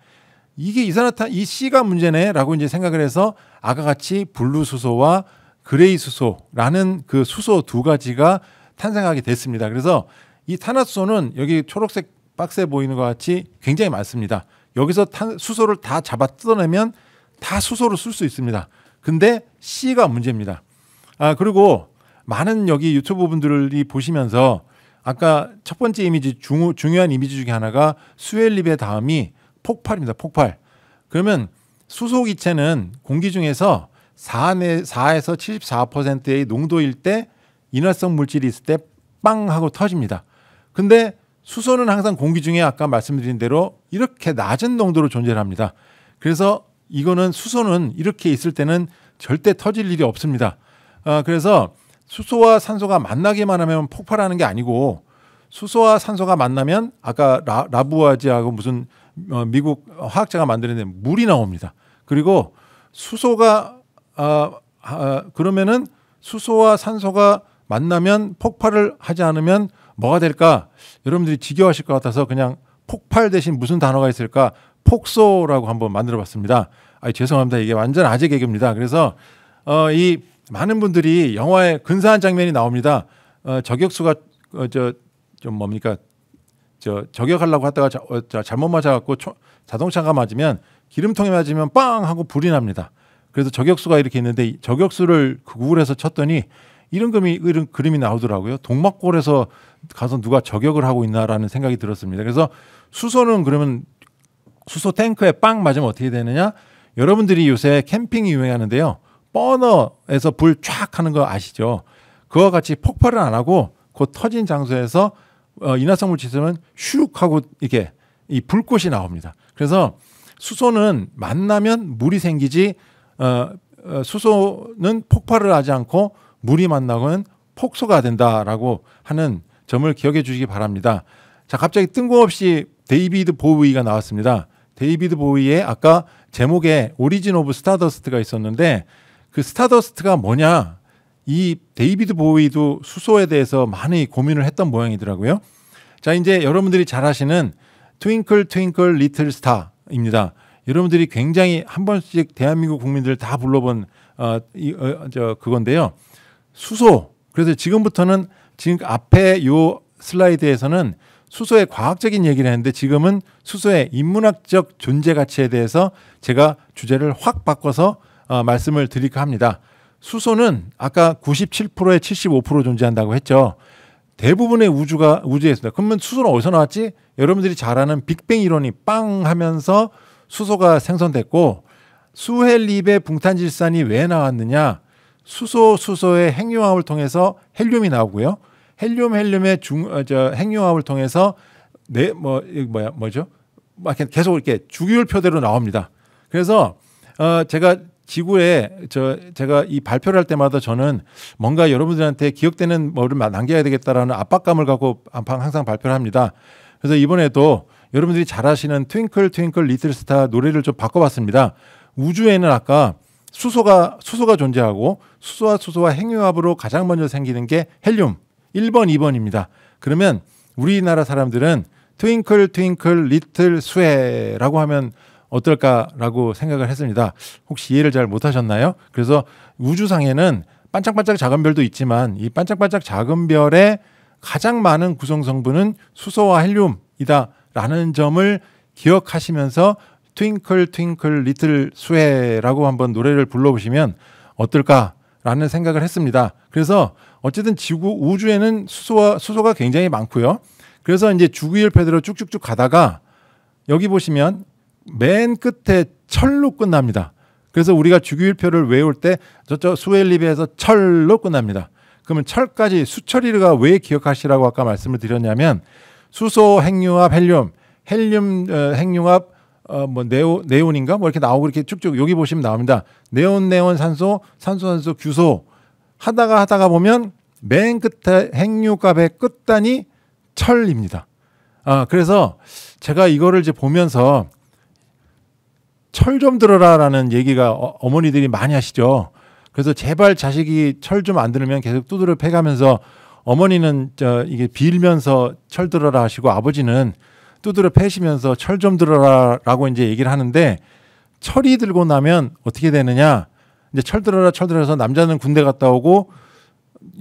이게 이 C가 문제네라고 이제 생각을 해서 아까 같이 블루 수소와 그레이 수소라는 그 수소 두 가지가 탄생하게 됐습니다. 그래서 이 탄화수소는 여기 초록색 박스에 보이는 것 같이 굉장히 많습니다. 여기서 수소를 다 잡아 뜯어내면 다 수소로 쓸 수 있습니다. 근데 C가 문제입니다. 그리고 많은 여기 유튜브 분들이 보시면서 아까 첫 번째 이미지 중요한 이미지 중에 하나가 수헬립의 다음이 폭발입니다. 폭발. 그러면 수소 기체는 공기 중에서 4에서 74%의 농도일 때 인화성 물질이 있을 때 빵 하고 터집니다. 근데 수소는 항상 공기 중에 아까 말씀드린 대로 이렇게 낮은 농도로 존재합니다. 그래서 이거는 수소는 이렇게 있을 때는 절대 터질 일이 없습니다. 그래서 수소와 산소가 만나기만 하면 폭발하는 게 아니고 수소와 산소가 만나면 아까 라부아지하고 무슨 미국 화학자가 만드는 물이 나옵니다. 그리고 수소가 그러면은 수소와 산소가 만나면 폭발을 하지 않으면 뭐가 될까? 여러분들이 지겨워하실 것 같아서 그냥 폭발 대신 무슨 단어가 있을까? 폭소라고 한번 만들어봤습니다. 죄송합니다. 이게 완전 아재 개그입니다. 그래서 이 많은 분들이 영화에 근사한 장면이 나옵니다. 저격수가 저격하려고 하다가 잘못 맞아갖고 자동차가 맞으면 기름통에 맞으면 빵 하고 불이 납니다. 그래서 저격수가 이렇게 있는데 저격수를 구글에서 쳤더니 이런 그림이 나오더라고요. 동막골에서 가서 누가 저격을 하고 있나라는 생각이 들었습니다. 그래서 수소는 그러면 수소 탱크에 빵 맞으면 어떻게 되느냐? 여러분들이 요새 캠핑이 유행하는데요. 버너에서 불 쫙 하는 거 아시죠? 그와 같이 폭발은 안 하고 그 터진 장소에서 인화성 물질은 슉 하고 이렇게 이 불꽃이 나옵니다. 그래서 수소는 만나면 물이 생기지 수소는 폭발을 하지 않고 물이 만나고는 폭소가 된다라고 하는 점을 기억해 주시기 바랍니다. 자, 갑자기 뜬금없이 데이비드 보위가 나왔습니다. 데이비드 보위의 아까 제목에 오리진 오브 스타더스트가 있었는데 그 스타더스트가 뭐냐? 이 데이비드 보위도 수소에 대해서 많이 고민을 했던 모양이더라고요. 자, 이제 여러분들이 잘 아시는 트윙클 트윙클 리틀 스타입니다. 여러분들이 굉장히 한 번씩 대한민국 국민들 다 불러본 그건데요. 수소. 그래서 지금부터는 지금 앞에 요 슬라이드에서는 수소의 과학적인 얘기를 했는데 지금은 수소의 인문학적 존재 가치에 대해서 제가 주제를 확 바꿔서 말씀을 드릴까 합니다. 수소는 아까 97%에 75% 존재한다고 했죠. 대부분의 우주에 있습니다. 그러면 수소는 어디서 나왔지? 여러분들이 잘 아는 빅뱅 이론이 빵 하면서 수소가 생성됐고 수헬립의 붕탄질산이 왜 나왔느냐? 수소의 핵융합을 통해서 헬륨이 나오고요. 헬륨의 핵융합을 통해서 계속 이렇게 주기율표대로 나옵니다. 그래서 제가 지구에 제가 이 발표를 할 때마다 저는 뭔가 여러분들한테 기억되는 뭐를 남겨야 되겠다라는 압박감을 갖고 항상 발표를 합니다. 그래서 이번에도 여러분들이 잘 아시는 트윙클 트윙클 리틀 스타 노래를 좀 바꿔봤습니다. 우주에는 아까 수소가 존재하고 수소와 핵융합으로 가장 먼저 생기는 게 헬륨 1번, 2번입니다. 그러면 우리나라 사람들은 트윙클 트윙클 리틀 수혜라고 하면 어떨까라고 생각을 했습니다. 혹시 이해를 잘 못하셨나요? 그래서 우주상에는 반짝반짝 작은 별도 있지만 이 반짝반짝 작은 별의 가장 많은 구성 성분은 수소와 헬륨이다라는 점을 기억하시면서 트윙클 트윙클 리틀 수혜라고 한번 노래를 불러보시면 어떨까라는 생각을 했습니다. 그래서 어쨌든 우주에는 수소가 굉장히 많고요. 그래서 이제 주기율표대로 쭉쭉쭉 가다가 여기 보시면 맨 끝에 철로 끝납니다. 그래서 우리가 주기율표를 외울 때 저쪽 수헬립에서 철로 끝납니다. 그러면 철까지 수철이가 왜 기억하시라고 아까 말씀을 드렸냐면 수소, 핵융합, 헬륨 핵융합 네온인가 이렇게 나오고 이렇게 쭉쭉 여기 보시면 나옵니다. 네온 산소 규소 하다가 보면 맨 끝에 핵융합의 끝단이 철입니다. 그래서 제가 이거를 이제 보면서 철 좀 들어라라는 얘기가 어머니들이 많이 하시죠. 그래서 제발 자식이 철 좀 안 들으면 계속 두드려 패가면서 어머니는 이게 빌면서 철 들어라 하시고 아버지는 두드려 패시면서 철 좀 들어라라고 이제 얘기를 하는데 철이 들고 나면 어떻게 되느냐? 이제 철 들어서 남자는 군대 갔다 오고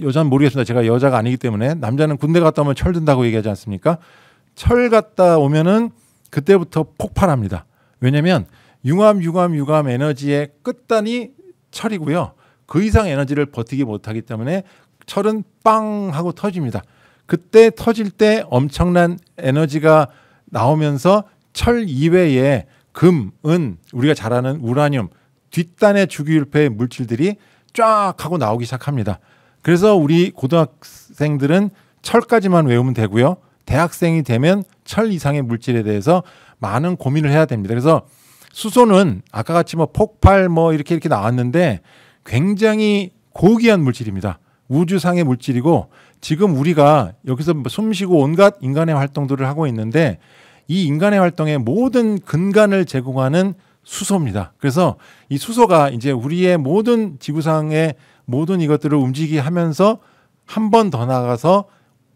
여자는 모르겠습니다. 제가 여자가 아니기 때문에 남자는 군대 갔다 오면 철 든다고 얘기하지 않습니까? 철 갔다 오면은 그때부터 폭발합니다. 왜냐하면 융합 에너지의 끝단이 철이고요. 그 이상 에너지를 버티기 못하기 때문에 철은 빵 하고 터집니다. 그때 터질 때 엄청난 에너지가 나오면서 철 이외에 금, 은, 우리가 잘 아는 우라늄, 뒷단의 주기율표의 물질들이 쫙 하고 나오기 시작합니다. 그래서 우리 고등학생들은 철까지만 외우면 되고요. 대학생이 되면 철 이상의 물질에 대해서 많은 고민을 해야 됩니다. 그래서 수소는 아까 같이 뭐 폭발 뭐 이렇게 나왔는데 굉장히 고귀한 물질입니다. 우주상의 물질이고 지금 우리가 여기서 숨쉬고 온갖 인간의 활동들을 하고 있는데 이 인간의 활동의 모든 근간을 제공하는 수소입니다. 그래서 이 수소가 이제 우리의 모든 지구상의 모든 이것들을 움직이게 하면서 한 번 더 나가서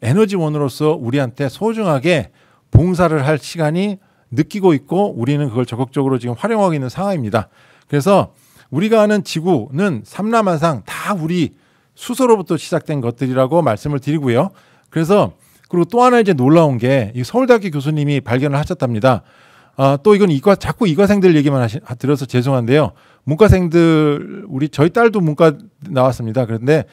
에너지원으로서 우리한테 소중하게 봉사를 할 시간이 느끼고 있고 우리는 그걸 적극적으로 지금 활용하고 있는 상황입니다. 그래서 우리가 아는 지구는 삼라만상 다 우리 수소로부터 시작된 것들이라고 말씀을 드리고요. 그래서 그리고 또 하나 이제 놀라운 게 이 서울대학교 교수님이 발견을 하셨답니다. 또 이건 자꾸 이과생들 얘기만 들어서 죄송한데요. 문과생들 저희 딸도 문과 나왔습니다. 그런데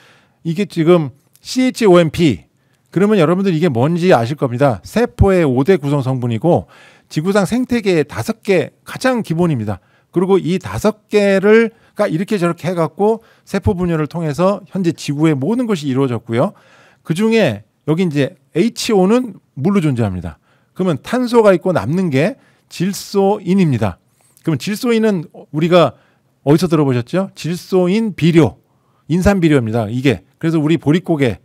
이게 지금 CHOMP 그러면 여러분들 이게 뭔지 아실 겁니다. 세포의 5대 구성 성분이고 지구상 생태계의 5개 가장 기본입니다. 그리고 이 5개를 이렇게 저렇게 해갖고 세포 분열을 통해서 현재 지구의 모든 것이 이루어졌고요. 그 중에 여기 이제 HO는 물로 존재합니다. 그러면 탄소가 있고 남는 게 질소인입니다. 그러면 질소인은 우리가 어디서 들어보셨죠? 질소인 비료, 인산 비료입니다. 이게 그래서 우리 보릿고개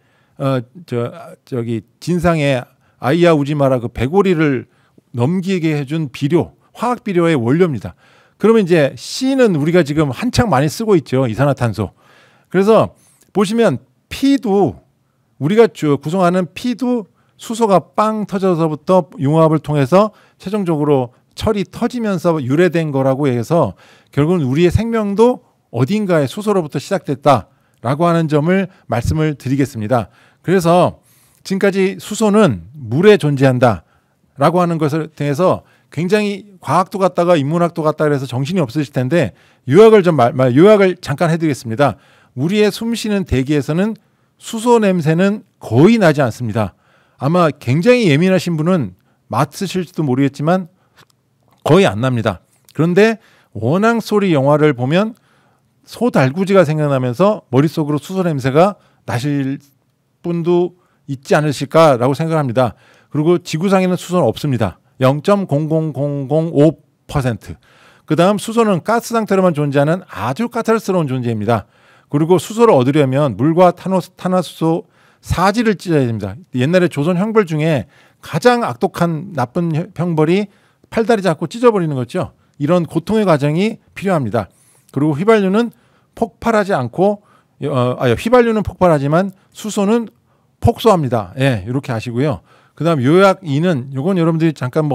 저기 진상에 아이야 우지 마라 그 배고리를 넘기게 해준 비료, 화학 비료의 원료입니다. 그러면 이제 C는 우리가 지금 한창 많이 쓰고 있죠. 이산화탄소. 그래서 보시면 P도 우리가 구성하는 P도 수소가 빵 터져서부터 융합을 통해서 최종적으로 철이 터지면서 유래된 거라고 해서 결국은 우리의 생명도 어딘가에 수소로부터 시작됐다라고 하는 점을 말씀을 드리겠습니다. 그래서 지금까지 수소는 물에 존재한다라고 하는 것을 통해서 굉장히 과학도 갔다가 인문학도 갔다 그래서 정신이 없으실 텐데 요약을 잠깐 해드리겠습니다. 우리의 숨쉬는 대기에서는 수소 냄새는 거의 나지 않습니다. 아마 굉장히 예민하신 분은 맡으실지도 모르겠지만 거의 안 납니다. 그런데 원앙 소리 영화를 보면 소달구지가 생각나면서 머릿속으로 수소 냄새가 나실 분도 있지 않으실까라고 생각합니다. 그리고 지구상에는 수소는 없습니다. 0.00005%. 그 다음 수소는 가스 상태로만 존재하는 아주 까탈스러운 존재입니다. 그리고 수소를 얻으려면 물과 탄화수소 사지를 찢어야 됩니다. 옛날에 조선 형벌 중에 가장 악독한 나쁜 형벌이 팔다리 잡고 찢어버리는 거죠. 이런 고통의 과정이 필요합니다. 그리고 휘발유는 폭발하지 않고 휘발유는 폭발하지만 수소는 폭소합니다. 예, 이렇게 아시고요. 그다음 요약 2는 요건 여러분들이 잠깐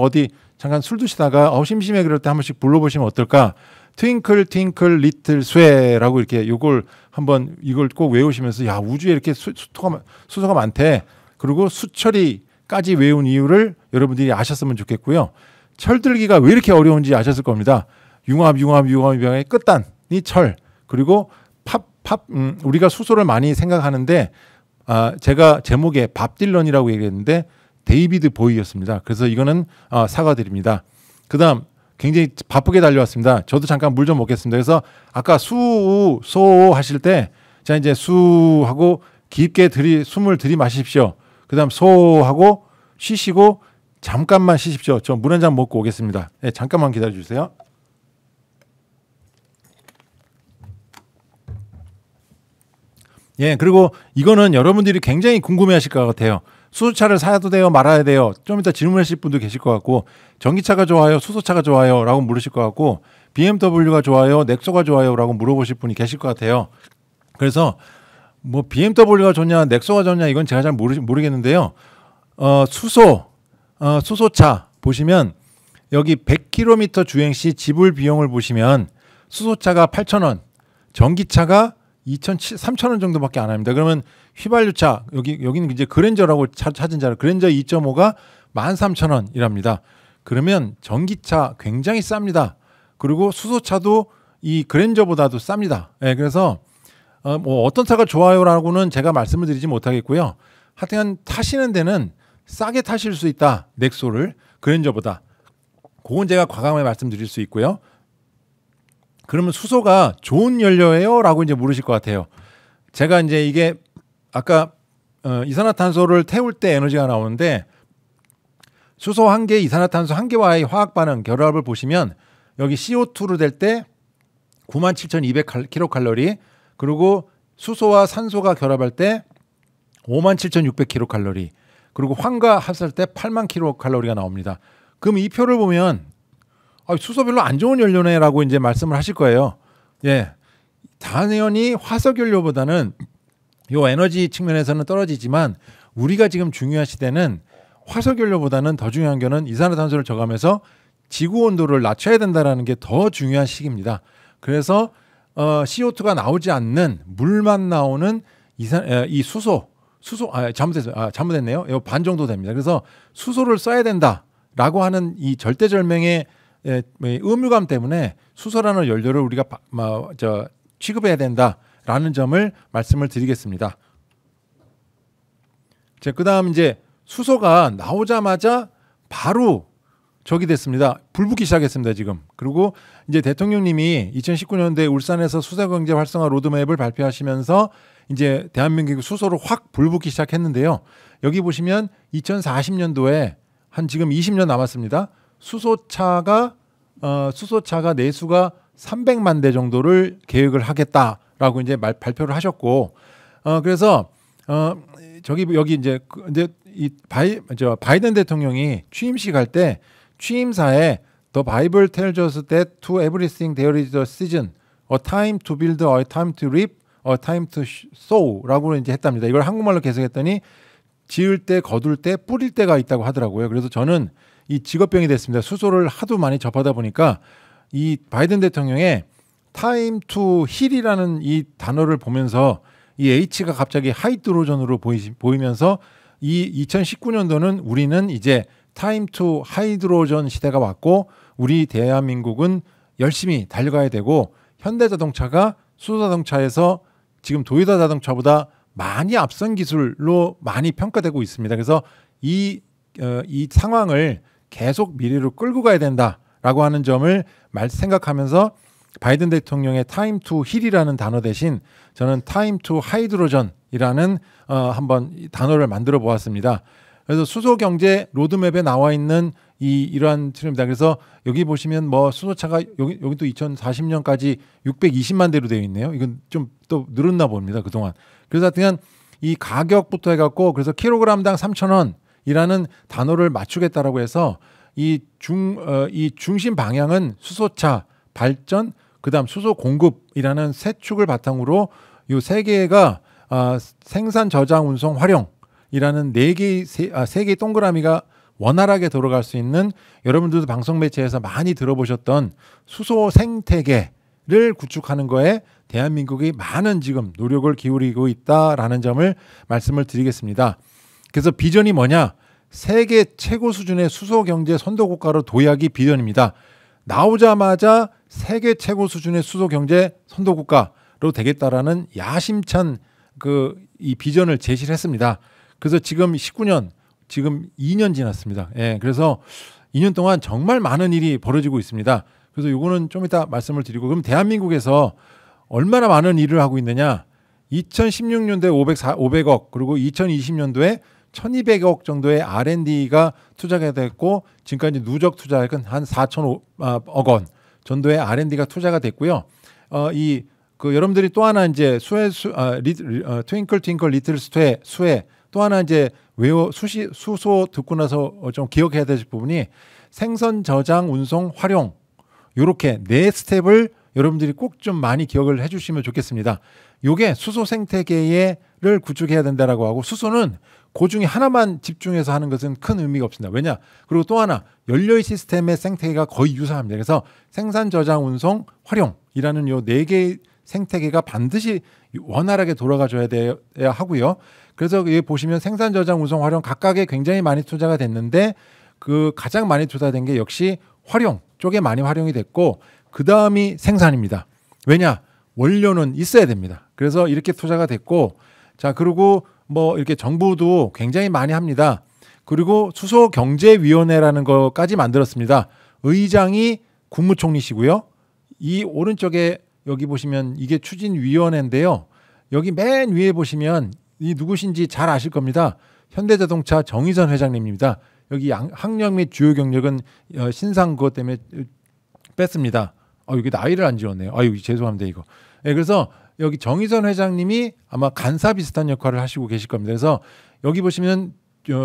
잠깐 술 드시다가 심심해 그럴 때 한 번씩 불러보시면 어떨까? 트윙클 트윙클 리틀 스웨라고 이렇게 요걸 한번 이걸 꼭 외우시면서 야 우주에 이렇게 수소가 많대. 그리고 수처리까지 외운 이유를 여러분들이 아셨으면 좋겠고요. 철들기가 왜 이렇게 어려운지 아셨을 겁니다. 융합의 끝단이 철. 그리고 우리가 수소를 많이 생각하는데 제가 제목에 밥 딜런이라고 얘기했는데 데이비드 보이였습니다. 그래서 이거는 사과드립니다. 그다음 굉장히 바쁘게 달려왔습니다. 저도 잠깐 물 좀 먹겠습니다. 그래서 아까 소 하실 때 자 이제 수하고 깊게 숨을 들이마십시오. 그다음 소하고 쉬시고 잠깐만 쉬십시오. 저 물 한 잔 먹고 오겠습니다. 네, 잠깐만 기다려 주세요. 예, 그리고 이거는 여러분들이 굉장히 궁금해하실 것 같아요. 수소차를 사야도 돼요, 말아야 돼요. 좀 이따 질문하실 분도 계실 것 같고, 전기차가 좋아요, 수소차가 좋아요?라고 물으실 것 같고, BMW가 좋아요, 넥소가 좋아요?라고 물어보실 분이 계실 것 같아요. 그래서 뭐 BMW가 좋냐, 넥소가 좋냐 이건 제가 잘 모르겠는데요. 수소차 보시면 여기 100km 주행 시 지불 비용을 보시면 수소차가 8,000원, 전기차가 3,000원 정도밖에 안 합니다. 그러면 휘발유차 여기는 이제 그랜저라고 찾은 자료 그랜저 2.5가 13,000원이랍니다. 그러면 전기차 굉장히 쌉니다. 그리고 수소차도 이 그랜저보다도 쌉니다. 예, 그래서 뭐 어떤 차가 좋아요라고는 제가 말씀을 드리지 못하겠고요. 하여튼 타시는 데는 싸게 타실 수 있다. 넥소를 그랜저보다. 그건 제가 과감하게 말씀드릴 수 있고요. 그러면 수소가 좋은 연료예요? 라고 이제 물으실 것 같아요. 제가 이제 이게 아까 이산화탄소를 태울 때 에너지가 나오는데 수소 1개, 이산화탄소 1개와의 화학 반응 결합을 보시면 여기 CO2로 될 때 97,200kcal 그리고 수소와 산소가 결합할 때 57,600kcal 그리고 황과 합할 때 80,000kcal가 나옵니다. 그럼 이 표를 보면 수소 별로 안 좋은 연료네라고 이제 말씀을 하실 거예요. 예, 당연히 화석 연료보다는 요 에너지 측면에서는 떨어지지만 우리가 지금 중요한 시대는 화석 연료보다는 더 중요한 거는 이산화탄소를 저감해서 지구 온도를 낮춰야 된다라는 게 더 중요한 시기입니다. 그래서 CO2가 나오지 않는 물만 나오는 이 수소 잘못했네요. 이거 반 정도 됩니다. 그래서 수소를 써야 된다라고 하는 이 절대절명의 의무감 때문에 수소라는 연료를 우리가 취급해야 된다라는 점을 말씀을 드리겠습니다. 자, 그다음 이제 수소가 나오자마자 바로 저기 됐습니다. 불붙기 시작했습니다, 지금. 그리고 이제 대통령님이 2019년도에 울산에서 수소경제 활성화 로드맵을 발표하시면서 이제 대한민국 수소로 확 불붙기 시작했는데요. 여기 보시면 2040년도에 한 지금 20년 남았습니다. 수소차가 내수가 300만 대 정도를 계획을 하겠다라고 이제 발표를 하셨고, 그래서 여기 이제 근데 이 바이든 대통령이 취임식 할 때 취임사에 The Bible tells us that to everything there is a season, a time to build, a time to reap, a time to sow라고 이제 했답니다. 이걸 한국말로 계속했더니 지을 때, 거둘 때, 뿌릴 때가 있다고 하더라고요. 그래서 저는 이 직업병이 됐습니다. 수소를 하도 많이 접하다 보니까 이 바이든 대통령의 time to heal이라는 이 단어를 보면서 이 H가 갑자기 하이드로전으로 보이면서 이 2019년도는 우리는 이제 타임 투 하이드로전 시대가 왔고 우리 대한민국은 열심히 달려가야 되고 현대자동차가 수소자동차에서 지금 도요타 자동차보다 많이 앞선 기술로 많이 평가되고 있습니다. 그래서 이 상황을 계속 미래로 끌고 가야 된다라고 하는 점을 생각하면서 바이든 대통령의 타임 투 힐이라는 단어 대신 저는 타임 투 하이드로전이라는 한번 단어를 만들어 보았습니다. 그래서 수소 경제 로드맵에 나와 있는 이러한 틀입니다. 그래서 여기 보시면 뭐 수소차가 여기 또 2040년까지 620만 대로 되어 있네요. 이건 좀 또 늘었나 봅니다, 그동안. 그래서 하여튼 이 가격부터 해갖고 그래서 킬로그램당 3,000원이라는 단어를 맞추겠다라고 해서 이 중심 방향은 수소차 발전, 그다음 수소 공급이라는 세 축을 바탕으로 이 세 개가 생산, 저장, 운송, 활용이라는 세 개의 동그라미가 원활하게 돌아갈 수 있는 여러분들도 방송 매체에서 많이 들어보셨던 수소 생태계를 구축하는 거에 대한민국이 많은 지금 노력을 기울이고 있다라는 점을 말씀을 드리겠습니다. 그래서 비전이 뭐냐? 세계 최고 수준의 수소 경제 선도국가로 도약이 비전입니다. 나오자마자 세계 최고 수준의 수소 경제 선도국가로 되겠다라는 야심찬 이 비전을 제시를 했습니다. 그래서 지금 19년, 지금 2년 지났습니다. 예, 그래서 2년 동안 정말 많은 일이 벌어지고 있습니다. 그래서 요거는 좀 이따 말씀을 드리고, 그럼 대한민국에서 얼마나 많은 일을 하고 있느냐? 2016년도에 500억, 그리고 2020년도에 1200억 정도의 R&D가 투자가 됐고, 지금까지 누적 투자액은 한 4,000억 원 정도의 R&D가 투자가 됐고요. 여러분들이 또 하나 이제 트윙클 트윙클 리틀 수에 또 하나 이제 수소 듣고 나서 좀 기억해야 될 부분이 생선, 저장, 운송, 활용, 요렇게 네 스텝을 여러분들이 꼭 좀 많이 기억을 해주시면 좋겠습니다. 요게 수소 생태계를 구축해야 된다라고 하고, 수소는 그 중에 하나만 집중해서 하는 것은 큰 의미가 없습니다. 왜냐? 그리고 또 하나, 연료의 시스템의 생태계가 거의 유사합니다. 그래서 생산, 저장, 운송, 활용이라는 요 네 개의 생태계가 반드시 원활하게 돌아가줘야 하고요. 그래서 여기 보시면 생산, 저장, 운송, 활용 각각에 굉장히 많이 투자가 됐는데 그 가장 많이 투자된 게 역시 활용 쪽에 많이 활용이 됐고 그 다음이 생산입니다. 왜냐? 원료는 있어야 됩니다. 그래서 이렇게 투자가 됐고 자 그리고 뭐 이렇게 정부도 굉장히 많이 합니다. 그리고 수소경제위원회라는 것까지 만들었습니다. 의장이 국무총리시고요. 이 오른쪽에 여기 보시면 이게 추진위원회인데요. 여기 맨 위에 보시면 이 누구신지 잘 아실 겁니다. 현대자동차 정의선 회장님입니다. 여기 학력 및 주요 경력은 신상 그것 때문에 뺐습니다. 여기 나이를 안 지웠네요. 죄송합니다 이거. 네, 그래서 여기 정의선 회장님이 아마 간사 비슷한 역할을 하시고 계실 겁니다. 그래서 여기 보시면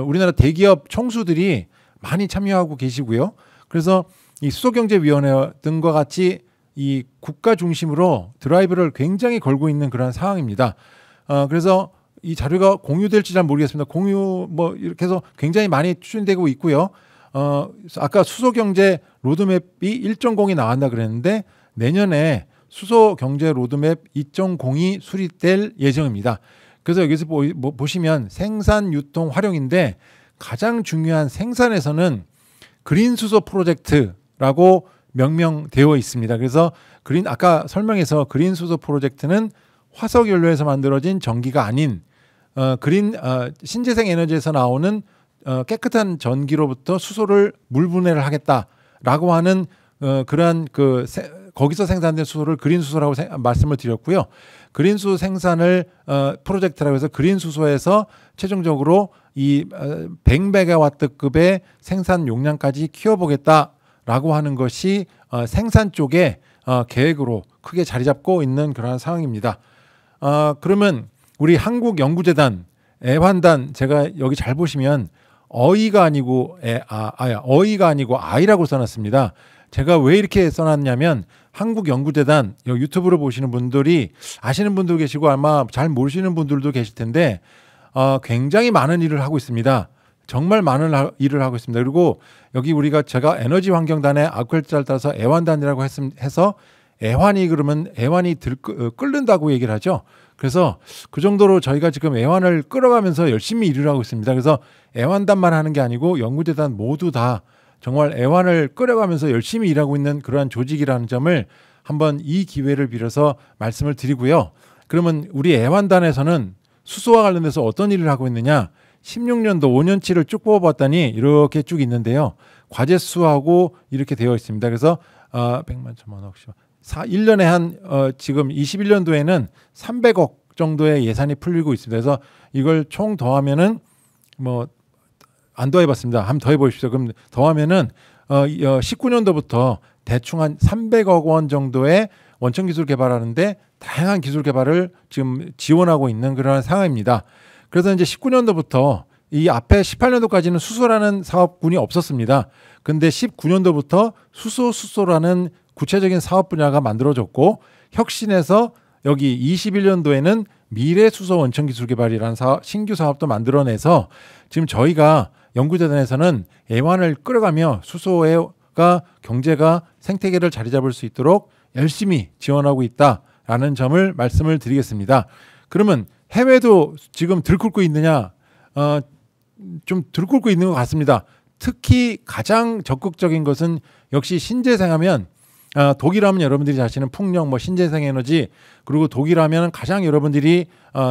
우리나라 대기업 총수들이 많이 참여하고 계시고요. 그래서 이 수소경제위원회 등과 같이 이 국가 중심으로 드라이브를 굉장히 걸고 있는 그런 상황입니다. 그래서 이 자료가 공유될지 잘 모르겠습니다. 공유 뭐 이렇게 해서 굉장히 많이 추진되고 있고요. 아까 수소경제 로드맵이 1.0이 나왔다 그랬는데 내년에 수소경제 로드맵 2.0이 수립될 예정입니다. 그래서 여기서 보시면 생산, 유통, 활용인데 가장 중요한 생산에서는 그린 수소 프로젝트라고 명명되어 있습니다. 그래서 아까 설명해서 그린 수소 프로젝트는 화석 연료에서 만들어진 전기가 아닌 신재생 에너지에서 나오는 깨끗한 전기로부터 수소를 물 분해를 하겠다라고 하는 그러한 거기서 생산된 수소를 그린 수소라고 말씀을 드렸고요. 그린 수소 생산을 프로젝트라고 해서 그린 수소에서 최종적으로 이 100메가와트급의 생산 용량까지 키워보겠다라고 하는 것이 생산 쪽의 계획으로 크게 자리 잡고 있는 그러한 상황입니다. 그러면 우리 한국연구재단 애환단 제가 여기 잘 보시면 어이가 아니고 어이가 아니고 아이라고 써놨습니다. 제가 왜 이렇게 써놨냐면 한국연구재단 유튜브로 보시는 분들이 아시는 분도 계시고 아마 잘 모르시는 분들도 계실 텐데 굉장히 많은 일을 하고 있습니다. 정말 많은 일을 하고 있습니다. 그리고 여기 제가 에너지환경단의 아쿠엘자를 따라서 애환단이라고 해서 애환이 그러면 애환이 끓는다고 얘기를 하죠. 그래서 그 정도로 저희가 지금 애환을 끌어가면서 열심히 일을 하고 있습니다. 그래서 애환단만 하는 게 아니고 연구재단 모두 다 정말 애환을 끌어가면서 열심히 일하고 있는 그러한 조직이라는 점을 한번 이 기회를 빌어서 말씀을 드리고요. 그러면 우리 애환단에서는 수소와 관련돼서 어떤 일을 하고 있느냐? 16년도 5년치를 쭉 뽑아봤더니 이렇게 쭉 있는데요. 과제 수하고 이렇게 되어 있습니다. 그래서 100만, 1000만, 억씩 1년에 지금 21년도에는 300억 정도의 예산이 풀리고 있습니다. 그래서 이걸 총 더하면은 안 더해봤습니다. 한번 더해보십시오. 그럼 더하면은 19년도부터 대충 한 300억 원 정도의 원천 기술 개발하는데 다양한 기술 개발을 지금 지원하고 있는 그런 상황입니다. 그래서 이제 19년도부터 이 앞에 18년도까지는 수소라는 사업군이 없었습니다. 근데 19년도부터 수소라는 구체적인 사업 분야가 만들어졌고 혁신해서 여기 21년도에는 미래 수소 원천 기술 개발이라는 신규 사업도 만들어내서 지금 저희가 연구재단에서는 애환을 끌어가며 수소가 경제가 생태계를 자리 잡을 수 있도록 열심히 지원하고 있다라는 점을 말씀을 드리겠습니다. 그러면 해외도 지금 들끓고 있느냐? 좀 들끓고 있는 것 같습니다. 특히 가장 적극적인 것은 역시 신재생하면 독일하면 여러분들이 아시는 풍력, 신재생에너지, 그리고 독일하면 가장 여러분들이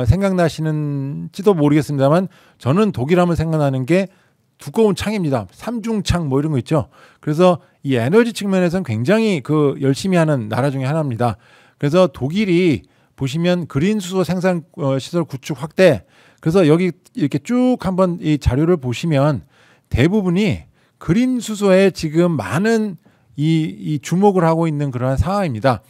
생각나시는지도 모르겠습니다만 저는 독일하면 생각나는 게 두꺼운 창입니다. 삼중창 이런 거 있죠. 그래서 이 에너지 측면에서는 굉장히 열심히 하는 나라 중에 하나입니다. 그래서 독일이 보시면 그린 수소 생산 시설 구축 확대. 그래서 여기 이렇게 쭉 한번 이 자료를 보시면 대부분이 그린 수소에 지금 많은 이 주목을 하고 있는 그러한 상황입니다.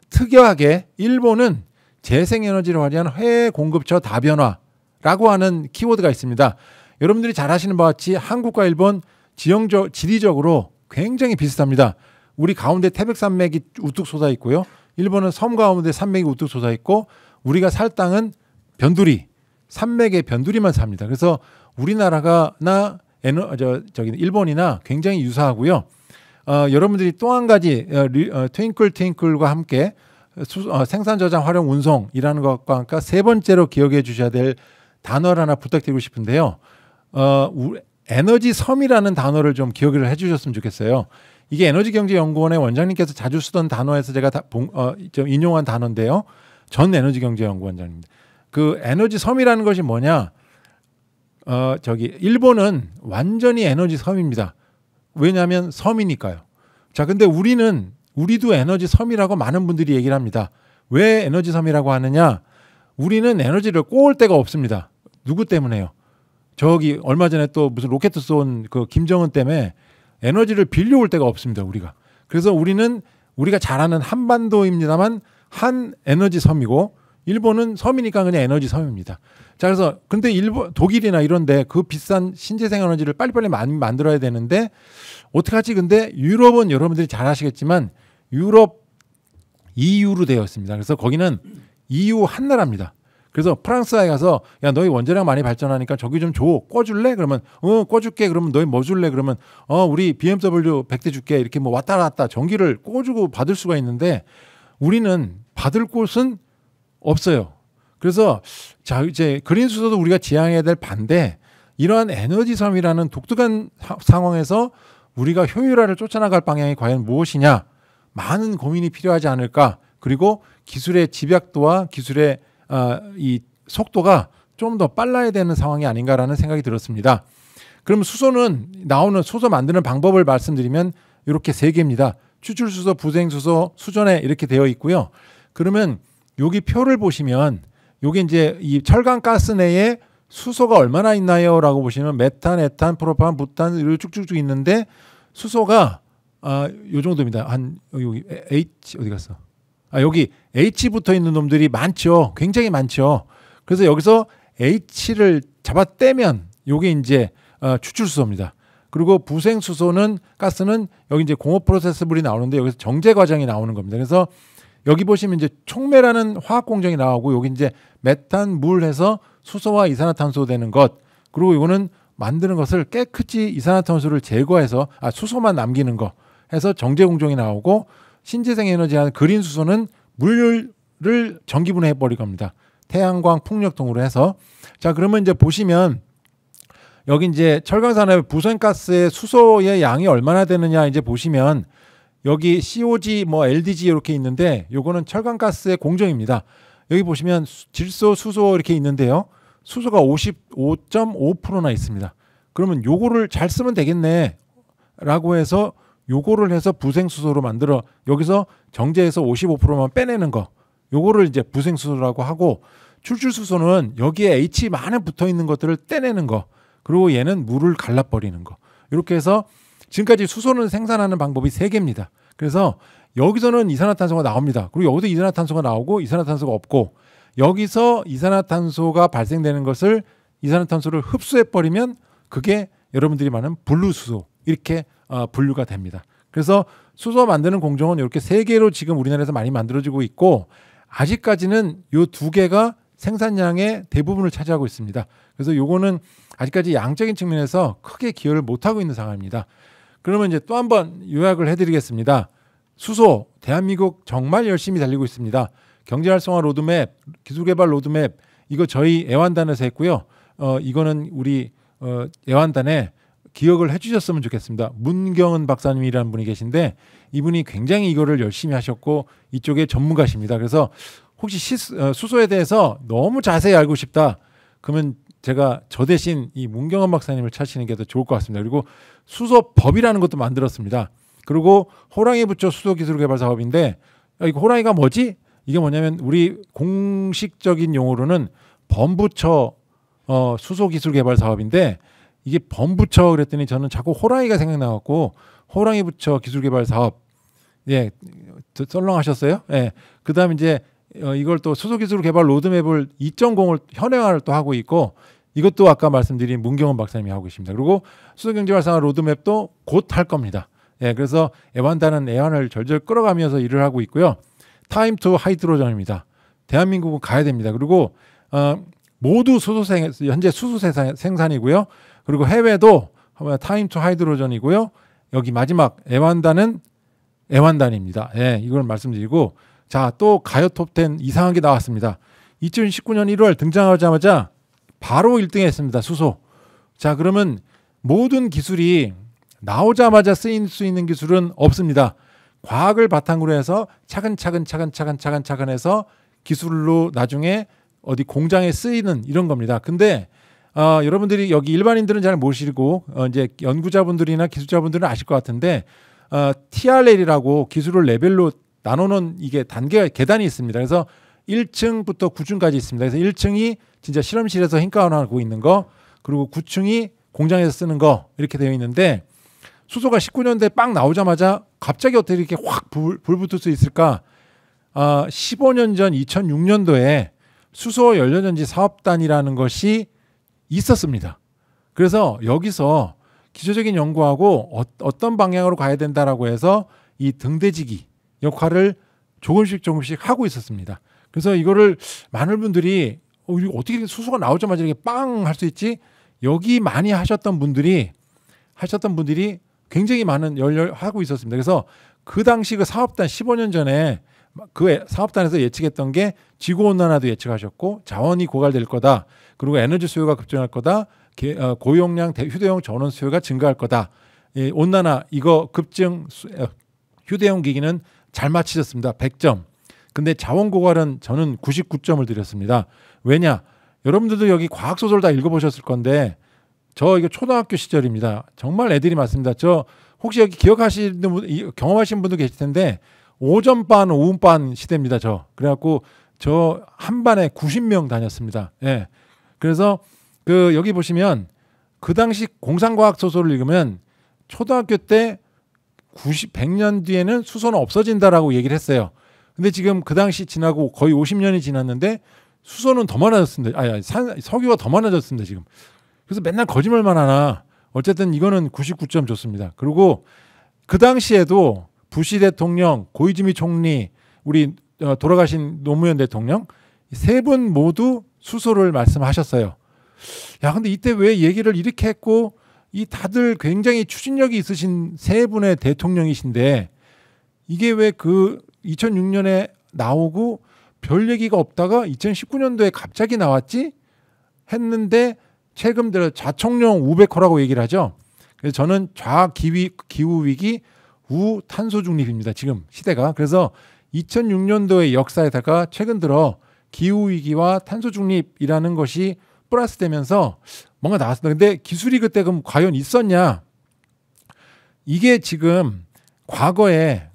특이하게 일본은 재생에너지를 활용한 해외 공급처 다변화라고 하는 키워드가 있습니다. 여러분들이 잘 아시는 바와 같이 한국과 일본 지리적으로 굉장히 비슷합니다. 우리 가운데 태백산맥이 우뚝 솟아 있고요. 일본은 섬 가운데 산맥이 우뚝 솟아 있고 우리가 살 땅은 변두리, 산맥의 변두리만 삽니다. 그래서 우리나라가나 일본이나 굉장히 유사하고요. 여러분들이 또 한 가지 트윙클과 함께 생산, 저장, 활용, 운송이라는 것과 세 번째로 기억해 주셔야 될 단어를 하나 부탁드리고 싶은데요. 에너지 섬이라는 단어를 좀 기억을 해주셨으면 좋겠어요. 이게 에너지경제연구원의 원장님께서 자주 쓰던 단어에서 제가 좀 인용한 단어인데요. 전 에너지경제연구원장입니다. 그 에너지 섬이라는 것이 뭐냐? 일본은 완전히 에너지 섬입니다. 왜냐하면 섬이니까요. 자, 근데 우리도 에너지 섬이라고 많은 분들이 얘기를 합니다. 왜 에너지 섬이라고 하느냐? 우리는 에너지를 꼬을 데가 없습니다. 누구 때문에요? 저기 얼마 전에 또 무슨 로켓 쏜 그 김정은 때문에 에너지를 빌려올 데가 없습니다. 그래서 우리가 잘 아는 한반도입니다만 한 에너지 섬이고 일본은 섬이니까 그냥 에너지 섬입니다. 자, 그래서 근데 독일이나 이런데 그 비싼 신재생 에너지를 빨리빨리 만들어야 되는데 어떡하지? 근데 유럽은 여러분들이 잘 아시겠지만 유럽 EU로 되어 있습니다. 그래서 거기는 EU 한 나라입니다. 그래서 프랑스에 가서 야, 너희 원자력 많이 발전하니까 저기 좀 줘. 꿔줄래? 그러면 꿔줄게. 그러면 너희 뭐 줄래? 그러면 우리 BMW 100대 줄게. 이렇게 뭐 왔다 갔다 전기를 꿔주고 받을 수가 있는데 우리는 받을 곳은 없어요. 그래서 자, 이제 그린 수소도 우리가 지향해야 될 반대 이러한 에너지 섬이라는 독특한 상황에서 우리가 효율화를 쫓아나갈 방향이 과연 무엇이냐? 많은 고민이 필요하지 않을까? 그리고 기술의 집약도와 기술의 이 속도가 좀 더 빨라야 되는 상황이 아닌가라는 생각이 들었습니다. 그럼 수소는 수소 만드는 방법을 말씀드리면 이렇게 3개입니다. 추출수소, 부생수소, 수전에 이렇게 되어 있고요. 그러면 여기 표를 보시면 여기 이제 이 철강가스 내에 수소가 얼마나 있나요?라고 보시면 메탄, 에탄, 프로판, 부탄 이렇게 쭉쭉쭉 있는데 수소가 요 정도입니다. 한 여기 H 어디 갔어? 여기 H 붙어 있는 놈들이 많죠. 굉장히 많죠. 그래서 여기서 H를 잡아 떼면 요게 이제 추출수소입니다. 그리고 부생수소는 가스는 여기 이제 공업 프로세스물이 나오는데 여기서 정제 과정이 나오는 겁니다. 그래서 여기 보시면 이제 촉매라는 화학 공정이 나오고 여기 이제 메탄, 물 해서 수소와 이산화탄소 되는 것. 그리고 이거는 만드는 것을 깨끗이 이산화탄소를 제거해서 수소만 남기는 거 해서 정제 공정이 나오고 신재생 에너지하는 그린 수소는 물을 전기분해해 버릴 겁니다. 태양광 풍력 등으로 해서. 자, 그러면 이제 보시면 여기 이제 철강산업의 부생가스의 수소의 양이 얼마나 되느냐 이제 보시면 여기 COG 뭐 LDG 이렇게 있는데 요거는 철강가스의 공정입니다. 여기 보시면 질소, 수소 이렇게 있는데요. 수소가 55.5%나 있습니다. 그러면 요거를 잘 쓰면 되겠네 라고 해서 요거를 해서 부생수소로 만들어 여기서 정제해서 55%만 빼내는 거 요거를 이제 부생수소라고 하고 출출수소는 여기에 H 많이 붙어 있는 것들을 떼내는 거 그리고 얘는 물을 갈라버리는 거 이렇게 해서 지금까지 수소는 생산하는 방법이 3개입니다. 그래서 여기서는 이산화탄소가 나옵니다. 그리고 여기도 이산화탄소가 나오고 이산화탄소가 없고 여기서 이산화탄소가 발생되는 것을 이산화탄소를 흡수해버리면 그게 여러분들이 말하는 분류수소 이렇게 분류가 됩니다. 그래서 수소 만드는 공정은 이렇게 3개로 지금 우리나라에서 많이 만들어지고 있고 아직까지는 이 2개가 생산량의 대부분을 차지하고 있습니다. 그래서 요거는 아직까지 양적인 측면에서 크게 기여를 못하고 있는 상황입니다. 그러면 이제 또 한번 요약을 해드리겠습니다. 수소, 대한민국 정말 열심히 달리고 있습니다. 경제활성화 로드맵, 기술개발 로드맵 이거 저희 애완단에서 했고요. 이거는 우리 애완단에 기억을 해주셨으면 좋겠습니다. 문경은 박사님이라는 분이 계신데 이분이 굉장히 이거를 열심히 하셨고 이쪽에 전문가십니다. 그래서 혹시 수소에 대해서 너무 자세히 알고 싶다. 그러면 제가 저 대신 이 문경은 박사님을 찾으시는 게 더 좋을 것 같습니다. 그리고 수소법이라는 것도 만들었습니다. 그리고 호랑이 부처 수소기술개발 사업인데 이거 호랑이가 뭐지? 이게 뭐냐면 우리 공식적인 용어로는 범부처 수소기술개발 사업인데 이게 범부처 그랬더니 저는 자꾸 호랑이가 생각나갖고 호랑이 부처 기술개발 사업 예 썰렁하셨어요? 예 그다음 이제 이걸 또 수소기술개발 로드맵을 2.0을 현행화를 또 하고 있고 이것도 아까 말씀드린 문경은 박사님이 하고 계십니다. 그리고 수소경제활성화 로드맵도 곧 할 겁니다. 예 그래서 애완단은 애완을 절절 끌어가면서 일을 하고 있고요. 타임 투 하이드로전입니다. 대한민국은 가야 됩니다. 그리고 모두 현재 수소 생산이고요. 그리고 해외도 타임 투 하이드로전이고요. 여기 마지막 애완단은 애완단입니다. 예, 이걸 말씀드리고 자, 또 가요 톱10 이상한 게 나왔습니다. 2019년 1월 등장하자마자 바로 1등 했습니다. 수소. 자, 그러면 모든 기술이 나오자마자 쓰일 수 있는 기술은 없습니다. 과학을 바탕으로 해서 차근차근 해서 기술로 나중에 어디 공장에 쓰이는 이런 겁니다. 근데 여러분들이 여기 일반인들은 잘 모르시고 이제 연구자분들이나 기술자분들은 아실 것 같은데 TRL이라고 기술을 레벨로 나누는 이게 단계가 계단이 있습니다. 그래서 1층부터 9층까지 있습니다. 그래서 1층이 진짜 실험실에서 hin가운하고 있는 거, 그리고 9층이 공장에서 쓰는 거 이렇게 되어 있는데 수소가 19년도에 빵 나오자마자 갑자기 어떻게 이렇게 확 불 붙을 수 있을까? 15년 전 2006년도에 수소 연료전지 사업단이라는 것이 있었습니다. 그래서 여기서 기초적인 연구하고 어떤 방향으로 가야 된다라고 해서 이 등대지기 역할을 조금씩 하고 있었습니다. 그래서 이거를 많은 분들이 어떻게 수소가 나오자마자 이렇게 빵 할 수 있지? 여기 많이 하셨던 분들이 굉장히 많은 하고 있었습니다. 그래서 그 당시 그 사업단 15년 전에 그 사업단에서 예측했던 게 지구온난화도 예측하셨고 자원이 고갈될 거다. 그리고 에너지 수요가 급증할 거다. 고용량 휴대용 전원 수요가 증가할 거다. 온난화 이거 급증 휴대용 기기는 잘 맞히셨습니다. 100점. 근데 자원 고갈은 저는 99점을 드렸습니다. 왜냐? 여러분들도 여기 과학 소설 다 읽어보셨을 건데 저 이거 초등학교 시절입니다. 정말 애들이 많습니다. 저 혹시 여기 기억하시는 분, 경험하신 분도 계실 텐데 오전반, 오후반 시대입니다. 그래갖고 저 한 반에 90명 다녔습니다. 예. 그래서 그 여기 보시면 그 당시 공상과학 소설을 읽으면 초등학교 때 100년 뒤에는 수소는 없어진다라고 얘기를 했어요. 근데 지금 그 당시 지나고 거의 50년이 지났는데 수소는 더 많아졌습니다. 석유가 더 많아졌습니다. 지금. 그래서 맨날 거짓말만 하나. 어쨌든 이거는 99점 줬습니다. 그리고 그 당시에도 부시 대통령, 고이즈미 총리, 우리 돌아가신 노무현 대통령 세 분 모두 수소를 말씀하셨어요. 야, 근데 이때 왜 얘기를 이렇게 했고 이 다들 굉장히 추진력이 있으신 세 분의 대통령이신데 이게 왜 그 2006년에 나오고 별 얘기가 없다가 2019년도에 갑자기 나왔지? 했는데 최근 들어 좌청룡 우백호라고 얘기를 하죠. 그래서 저는 기후위기 우탄소 중립입니다. 지금 시대가. 그래서 2006년도의 역사에다가 최근 들어 기후위기와 탄소 중립이라는 것이 플러스 되면서 뭔가 나왔습니다. 근데 기술이 그때 그럼 과연 있었냐? 이게 지금 과거에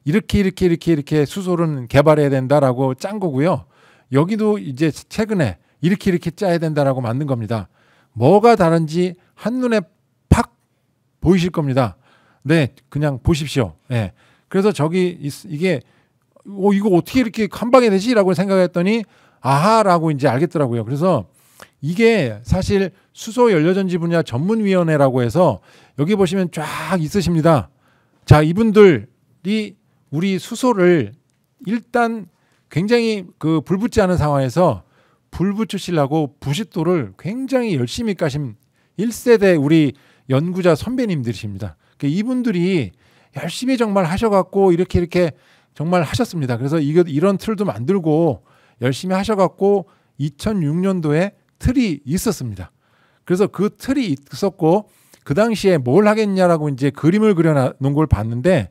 이렇게 수소를 개발해야 된다라고 짠 거고요. 여기도 이제 최근에 이렇게 짜야 된다라고 만든 겁니다. 뭐가 다른지 한눈에 팍 보이실 겁니다. 네, 그냥 보십시오. 네. 그래서 이게 이거 어떻게 이렇게 한 방에 되지라고 생각했더니 아하라고 이제 알겠더라고요. 그래서 이게 사실 수소 연료전지 분야 전문위원회라고 해서 여기 보시면 쫙 있으십니다. 자, 이분들이 우리 수소를 일단 굉장히 그 불붙지 않은 상황에서 불 붙이시려고 부싯돌을 굉장히 열심히 까신 1세대 우리 연구자 선배님들이십니다. 이분들이 열심히 정말 하셔갖고 이렇게 정말 하셨습니다. 그래서 이런 틀도 만들고 열심히 하셔갖고 2006년도에 틀이 있었습니다. 그래서 그 틀이 있었고 그 당시에 뭘 하겠냐라고 이제 그림을 그려놓은 걸 봤는데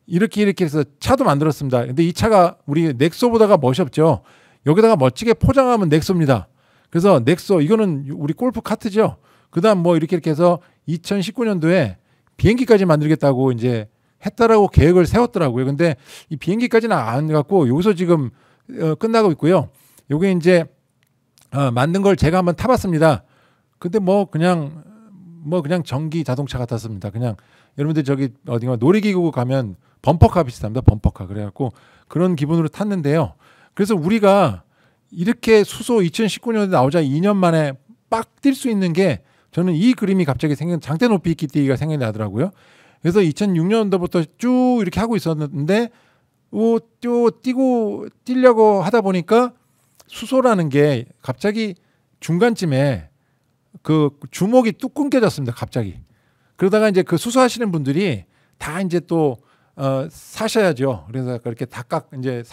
이렇게 해서 차도 만들었습니다. 근데 이 차가 우리 넥소보다가 멋이 없죠. 여기다가 멋지게 포장하면 넥소입니다. 그래서 넥소 이거는 우리 골프 카트죠. 그다음 뭐 이렇게 해서 2019년도에 비행기까지 만들겠다고 이제 했다라고 계획을 세웠더라고요. 근데 이 비행기까지는 안 갖고 여기서 지금 끝나고 있고요. 요게 이제 만든 걸 제가 한번 타봤습니다. 근데 뭐 그냥 전기 자동차 같았습니다. 그냥 여러분들 저기 어디가 놀이기구 가면 범퍼카 비슷합니다. 범퍼카. 그래갖고 그런 기분으로 탔는데요. 그래서 우리가 이렇게 수소 2019년에 나오자 2년 만에 빡 뛸 수 있는 게 저는 이 그림이 갑자기 장대 높이 뛰기가 생각이 나더라고요. 그래서 2006년도부터 쭉 이렇게 하고 있었는데 뛰려고 하다 보니까 수소라는 게 갑자기 중간쯤에 그 주먹이 뚝 끊겨졌습니다. 갑자기. 그러다가 이제 그 수소하시는 분들이 다 이제 또 사셔야죠. 그래서 그렇게 이제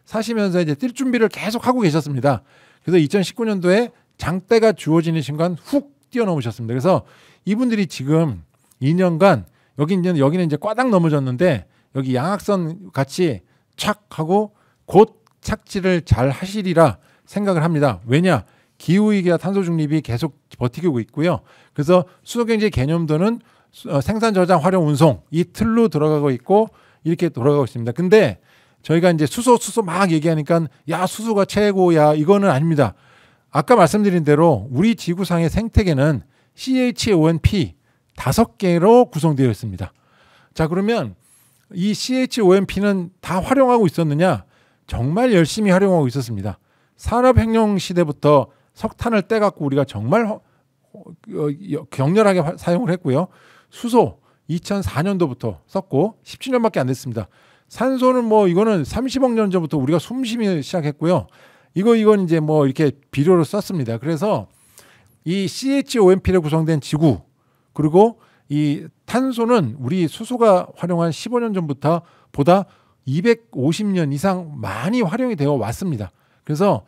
사시면서 이제 뛸 준비를 계속 하고 계셨습니다. 그래서 2019년도에 장대가 주어지는 순간 훅 뛰어넘으셨습니다. 그래서 이분들이 지금 2년간 여기는 이제 꽈당 넘어졌는데 여기 양악선 같이 착 하고 곧 착지를 잘 하시리라 생각을 합니다. 왜냐? 기후위기와 탄소 중립이 계속 버티고 있고요. 그래서 수소경제 개념도는 생산, 저장, 활용, 운송 이 틀로 들어가고 있고 이렇게 돌아가고 있습니다. 근데 저희가 이제 수소 막 얘기하니까 야 수소가 최고야 이거는 아닙니다. 아까 말씀드린 대로 우리 지구상의 생태계는 CHONP 5개로 구성되어 있습니다. 자 그러면 이 CHONP는 다 활용하고 있었느냐? 정말 열심히 활용하고 있었습니다. 산업혁명 시대부터 석탄을 떼갖고 우리가 정말 격렬하게 사용을 했고요. 수소 2004년도부터 썼고 17년밖에 안 됐습니다. 산소는 뭐 이거는 30억 년 전부터 우리가 숨쉬기 시작했고요. 이건 이제 뭐 이렇게 비료로 썼습니다. 그래서 이 CHONP로 구성된 지구 그리고 이 탄소는 우리 수소가 활용한 15년 전부터 보다 250년 이상 많이 활용이 되어 왔습니다. 그래서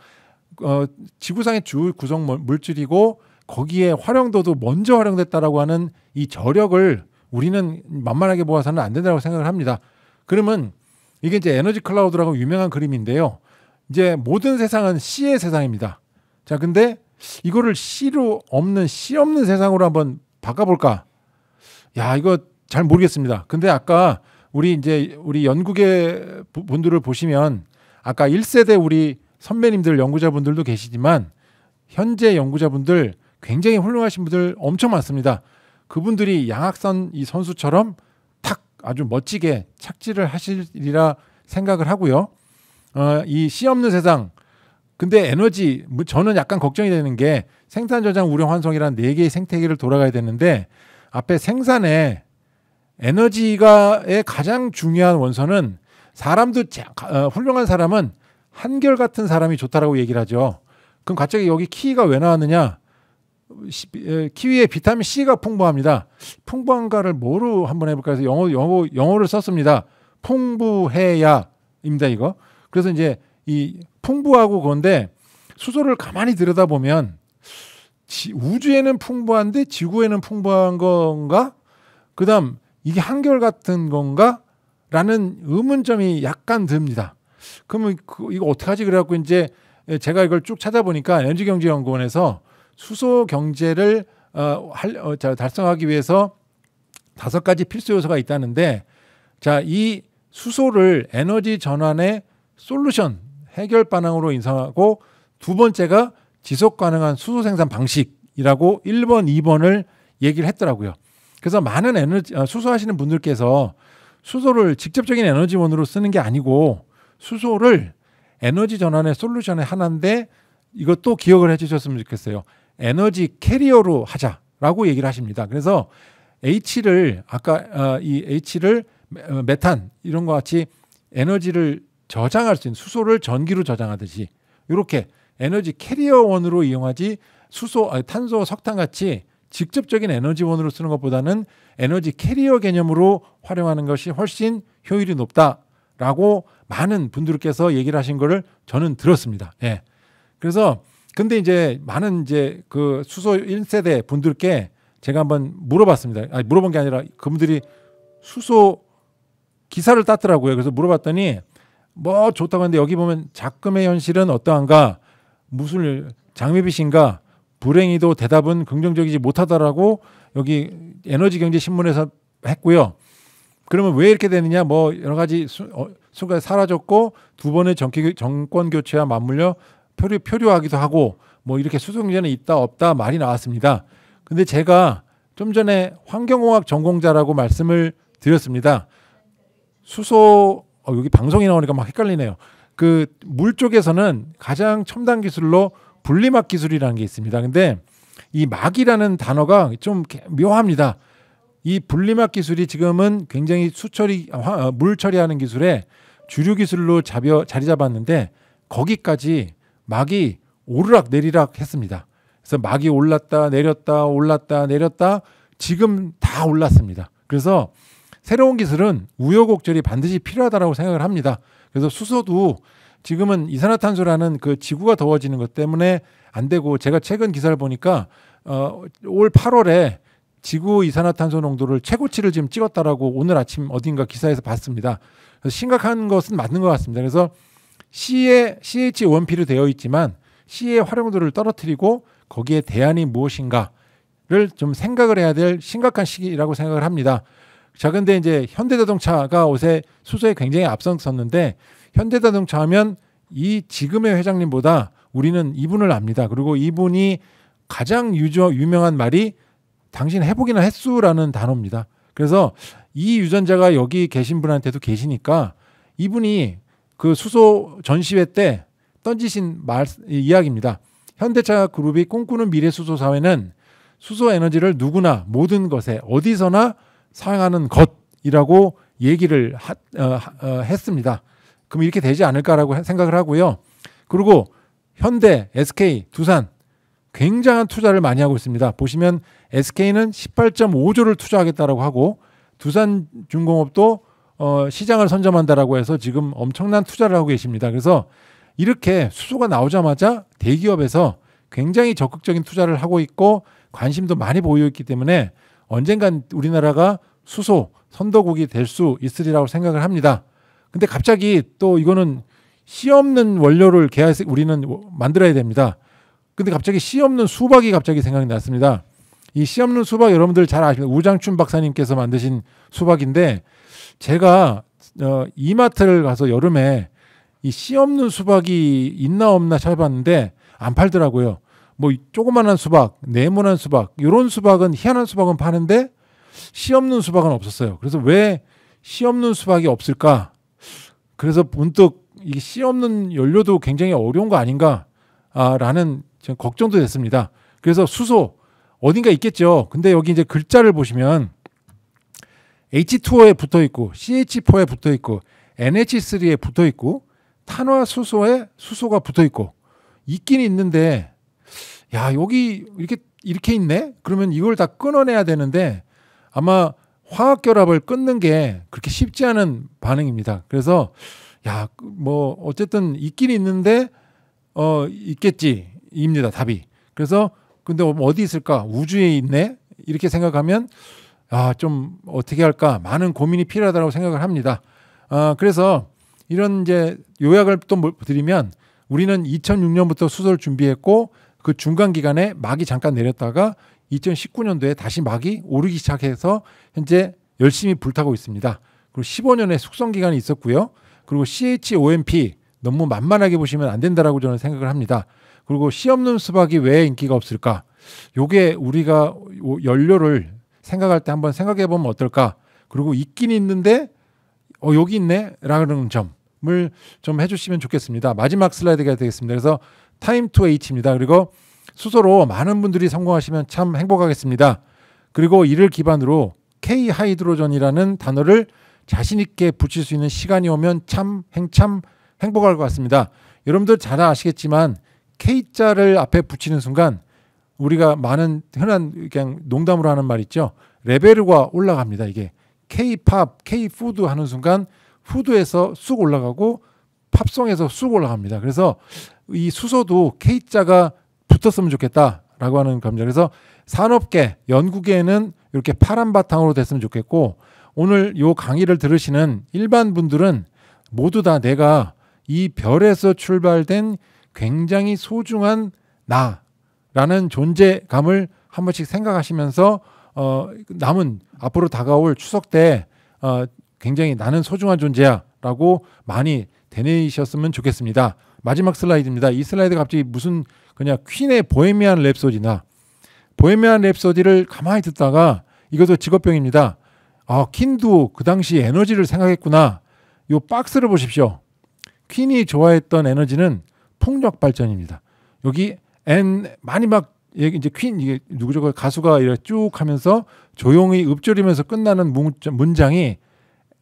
지구상의 주 구성 물질이고 거기에 활용도도 먼저 활용됐다라고 하는 이 저력을 우리는 만만하게 보아서는 안 된다고 생각을 합니다. 그러면 이게 이제 에너지 클라우드라고 유명한 그림인데요. 이제 모든 세상은 C의 세상입니다. 자, 근데 이거를 C로 없는 C 없는 세상으로 한번 바꿔볼까? 야, 이거 잘 모르겠습니다. 근데 아까 우리 연구계 분들을 보시면 아까 1세대 우리 선배님들 연구자분들도 계시지만 현재 연구자분들 굉장히 훌륭하신 분들 엄청 많습니다. 그분들이 양악선 이 선수처럼 탁 아주 멋지게 착지를 하시리라 생각을 하고요. 이 C 없는 세상. 근데 에너지 저는 약간 걱정이 되는 게 생산, 저장, 운용, 환송이라는 4개의 생태계를 돌아가야 되는데 앞에 생산에 에너지가의 가장 중요한 원소는 사람도 훌륭한 사람은 한결같은 사람이 좋다라고 얘기를 하죠. 그럼 갑자기 여기 키위가 왜 나왔느냐? 키위에 비타민 C가 풍부합니다. 풍부한가를 뭐로 한번 해볼까 해서 영어를 썼습니다. 풍부해야입니다 이거. 그래서 이제 이 풍부하고 그런데 수소를 가만히 들여다보면 우주에는 풍부한데 지구에는 풍부한 건가? 그다음 이게 한결같은 건가? 라는 의문점이 약간 듭니다. 그러면 이거 어떡하지? 그래갖고 이제 제가 이걸 쭉 찾아보니까 에너지경제연구원에서 수소 경제를 달성하기 위해서 5가지 필수 요소가 있다는데 자, 이 수소를 에너지 전환의 솔루션 해결 반응으로 인정하고 두 번째가 지속 가능한 수소 생산 방식이라고 1번, 2번을 얘기를 했더라고요. 그래서 많은 수소하시는 분들께서 수소를 직접적인 에너지원으로 쓰는 게 아니고 수소를 에너지 전환의 솔루션의 하나인데 이것도 기억을 해주셨으면 좋겠어요. 에너지 캐리어로 하자라고 얘기를 하십니다. 그래서 H를 아까 이 H를 메탄 이런 것 같이 에너지를 저장할 수 있는 수소를 전기로 저장하듯이 이렇게 에너지 캐리어원으로 이용하지 탄소, 석탄 같이 직접적인 에너지원으로 쓰는 것보다는 에너지 캐리어 개념으로 활용하는 것이 훨씬 효율이 높다라고 많은 분들께서 얘기를 하신 거를 저는 들었습니다. 예. 그래서 근데 이제 많은 이제 그 수소 1세대 분들께 제가 한번 물어봤습니다. 아니, 물어본 게 아니라 그분들이 수소 기사를 땄더라고요. 그래서 물어봤더니 뭐 좋다고 하는데 여기 보면 작금의 현실은 어떠한가? 무슨 장미빛인가? 불행히도 대답은 긍정적이지 못하다라고 여기 에너지경제신문에서 했고요. 그러면 왜 이렇게 되느냐? 뭐 여러 가지 수가 사라졌고 두 번의 정권 교체와 맞물려 표류하기도 하고 뭐 이렇게 수소 경제는 있다 없다 말이 나왔습니다. 근데 제가 좀 전에 환경공학 전공자라고 말씀을 드렸습니다. 수소 여기 방송이 나오니까 막 헷갈리네요. 그 물 쪽에서는 가장 첨단 기술로 분리막 기술이라는 게 있습니다. 근데 이 막이라는 단어가 좀 묘합니다. 이 분리막 기술이 지금은 굉장히 물 처리하는 기술에 주류 기술로 자리 잡았는데 거기까지 막이 오르락 내리락 했습니다. 그래서 막이 올랐다 내렸다 지금 다 올랐습니다. 그래서 새로운 기술은 우여곡절이 반드시 필요하다고 생각을 합니다. 그래서 수소도 지금은 이산화탄소라는 그 지구가 더워지는 것 때문에 안 되고, 제가 최근 기사를 보니까 올 8월에 지구 이산화탄소 농도를 최고치를 지금 찍었다라고 오늘 아침 어딘가 기사에서 봤습니다. 그래서 심각한 것은 맞는 것 같습니다. 그래서 C에 CH5NP로 되어 있지만 C의 활용도를 떨어뜨리고 거기에 대안이 무엇인가를 좀 생각을 해야 될 심각한 시기라고 생각을 합니다. 자, 근데 이제 현대자동차가 요새 수소에 굉장히 앞서섰는데, 현대자동차 하면 이 지금의 회장님보다 우리는 이분을 압니다. 그리고 이분이 가장 유명한 말이 당신 해보기나 했수라는 단어입니다. 그래서 이 유전자가 여기 계신 분한테도 계시니까 이분이 그 수소 전시회 때 던지신 이야기입니다. 현대차 그룹이 꿈꾸는 미래 수소 사회는 수소 에너지를 누구나 모든 것에 어디서나 사용하는 것이라고 얘기를 했습니다. 그럼 이렇게 되지 않을까라고 생각을 하고요. 그리고 현대, SK, 두산 굉장한 투자를 많이 하고 있습니다. 보시면 SK는 18.5조를 투자하겠다라고 하고, 두산중공업도 시장을 선점한다라고 해서 지금 엄청난 투자를 하고 계십니다. 그래서 이렇게 수소가 나오자마자 대기업에서 굉장히 적극적인 투자를 하고 있고 관심도 많이 보이고 있기 때문에 언젠간 우리나라가 수소 선도국이 될 수 있으리라고 생각을 합니다. 근데 갑자기 또 이거는 씨 없는 원료를 우리는 만들어야 됩니다. 근데 갑자기 씨 없는 수박이 갑자기 생각이 났습니다. 이 씨 없는 수박 여러분들 잘 아십니다. 우장춘 박사님께서 만드신 수박인데, 제가 이마트를 가서 여름에 이 씨 없는 수박이 있나 없나 찾아봤는데 안 팔더라고요. 뭐 조그만한 수박, 네모난 수박, 이런 수박은, 희한한 수박은 파는데 씨 없는 수박은 없었어요. 그래서 왜 씨 없는 수박이 없을까? 그래서 문득 이 씨 없는 연료도 굉장히 어려운 거 아닌가라는 걱정도 됐습니다. 그래서 수소 어딘가 있겠죠. 근데 여기 이제 글자를 보시면 H2O에 붙어 있고, CH4에 붙어 있고, NH3에 붙어 있고, 탄화수소에 수소가 붙어 있고, 있긴 있는데, 야, 여기 이렇게 있네? 그러면 이걸 다 끊어내야 되는데 아마 화학 결합을 끊는 게 그렇게 쉽지 않은 반응입니다. 그래서 야, 뭐 어쨌든 있긴 있는데 있겠지입니다, 답이. 그래서 근데 어디 있을까? 우주에 있네? 이렇게 생각하면 좀 어떻게 할까? 많은 고민이 필요하다고 생각을 합니다. 그래서 이런 이제 요약을 또 드리면, 우리는 2006년부터 수소를 준비했고 그 중간 기간에 막이 잠깐 내렸다가 2019년도에 다시 막이 오르기 시작해서 현재 열심히 불타고 있습니다. 그리고 15년의 숙성 기간이 있었고요. 그리고 CH5NP 너무 만만하게 보시면 안 된다라고 저는 생각을 합니다. 그리고 씨 없는 수박이 왜 인기가 없을까? 요게 우리가 연료를 생각할 때 한번 생각해 보면 어떨까? 그리고 있긴 있는데 여기 있네 라는 점을 좀 해주시면 좋겠습니다. 마지막 슬라이드가 되겠습니다. 그래서 타임 투 H입니다. 그리고 수소로 많은 분들이 성공하시면 참 행복하겠습니다. 그리고 이를 기반으로 K 하이드로전이라는 단어를 자신 있게 붙일 수 있는 시간이 오면 참 행복할 것 같습니다. 여러분들 잘 아시겠지만 K자를 앞에 붙이는 순간 우리가 많은 흔한 그냥 농담으로 하는 말 있죠. 레벨과 올라갑니다. 이게 K-팝, K-푸드 하는 순간 푸드에서 쑥 올라가고 팝송에서 쑥 올라갑니다. 그래서 이 수소도 K자가 붙었으면 좋겠다라고 하는 겁니다. 그래서 산업계, 연구계에는 이렇게 파란 바탕으로 됐으면 좋겠고, 오늘 이 강의를 들으시는 일반 분들은 모두 다 내가 이 별에서 출발된 굉장히 소중한 나라는 존재감을 한 번씩 생각하시면서 남은 앞으로 다가올 추석 때 굉장히 나는 소중한 존재야 라고 많이 되뇌이셨으면 좋겠습니다. 마지막 슬라이드입니다. 이 슬라이드가 갑자기 무슨 그냥 퀸의 보헤미안 랩소디나, 보헤미안 랩소디를 가만히 듣다가 이것도 직업병입니다. 퀸도 그 당시 에너지를 생각했구나. 이 박스를 보십시오. 퀸이 좋아했던 에너지는 풍력 발전입니다. 여기 많이 막 이제 퀸 이게 누구죠? 가수가 이렇게 쭉 하면서 조용히 읊조리면서 끝나는 문장이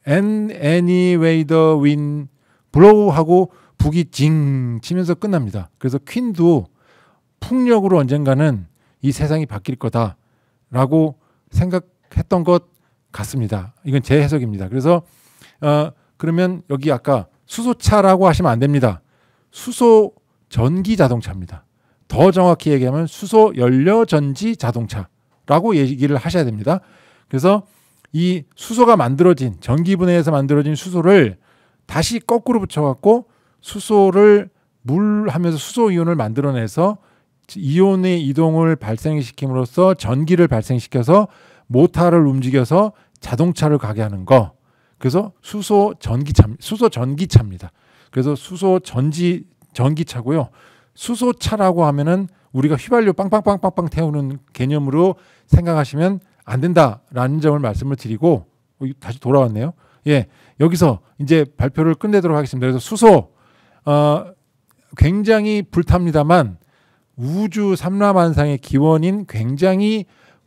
any way the wind blow 하고 북이 징 치면서 끝납니다. 그래서 퀸도 풍력으로 언젠가는 이 세상이 바뀔 거다라고 생각했던 것 같습니다. 이건 제 해석입니다. 그래서 그러면 여기 아까 수소차라고 하시면 안 됩니다. 수소 전기 자동차입니다. 더 정확히 얘기하면 수소 연료 전지 자동차라고 얘기를 하셔야 됩니다. 그래서 이 수소가 만들어진 전기 분해에서 만들어진 수소를 다시 거꾸로 붙여갖고 수소를 물 하면서 수소 이온을 만들어내서 이온의 이동을 발생시킴으로써 전기를 발생시켜서 모터를 움직여서 자동차를 가게 하는 거. 그래서 수소 전기차입니다. 그래서 수소 전기차고요. 수소차라고 하면은 우리가 휘발유 빵빵빵빵빵 태우는 개념으로 생각하시면 안 된다라는 점을 말씀을 드리고 다시 돌아왔네요. 예, 여기서 이제 발표를 끝내도록 하겠습니다. 그래서 수소 굉장히 불탑니다만 우주 삼라만상의 기원인 굉장히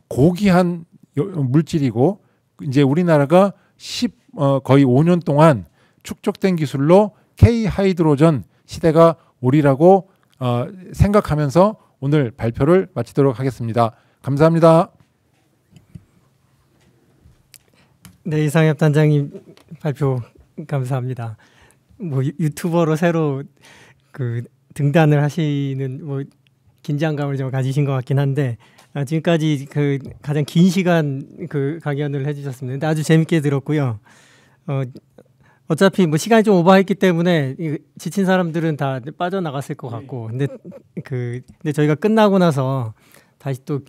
고귀한 물질이고 이제 우리나라가 거의 5년 동안 축적된 기술로 K 하이드로전 시대가 오리라고 생각하면서 오늘 발표를 마치도록 하겠습니다. 감사합니다. 네, 이상엽 단장님 발표 감사합니다. 뭐 유튜버로 새로 그 등단을 하시는 뭐 긴장감을 좀 가지신 것 같긴 한데 지금까지 그 가장 긴 시간 그 강연을 해주셨습니다. 근데 아주 재밌게 들었고요. 어차피 뭐 시간이 좀 오버했기 때문에 지친 사람들은 다 빠져나갔을 것 같고, 근데 저희가 끝나고 나서 다시 또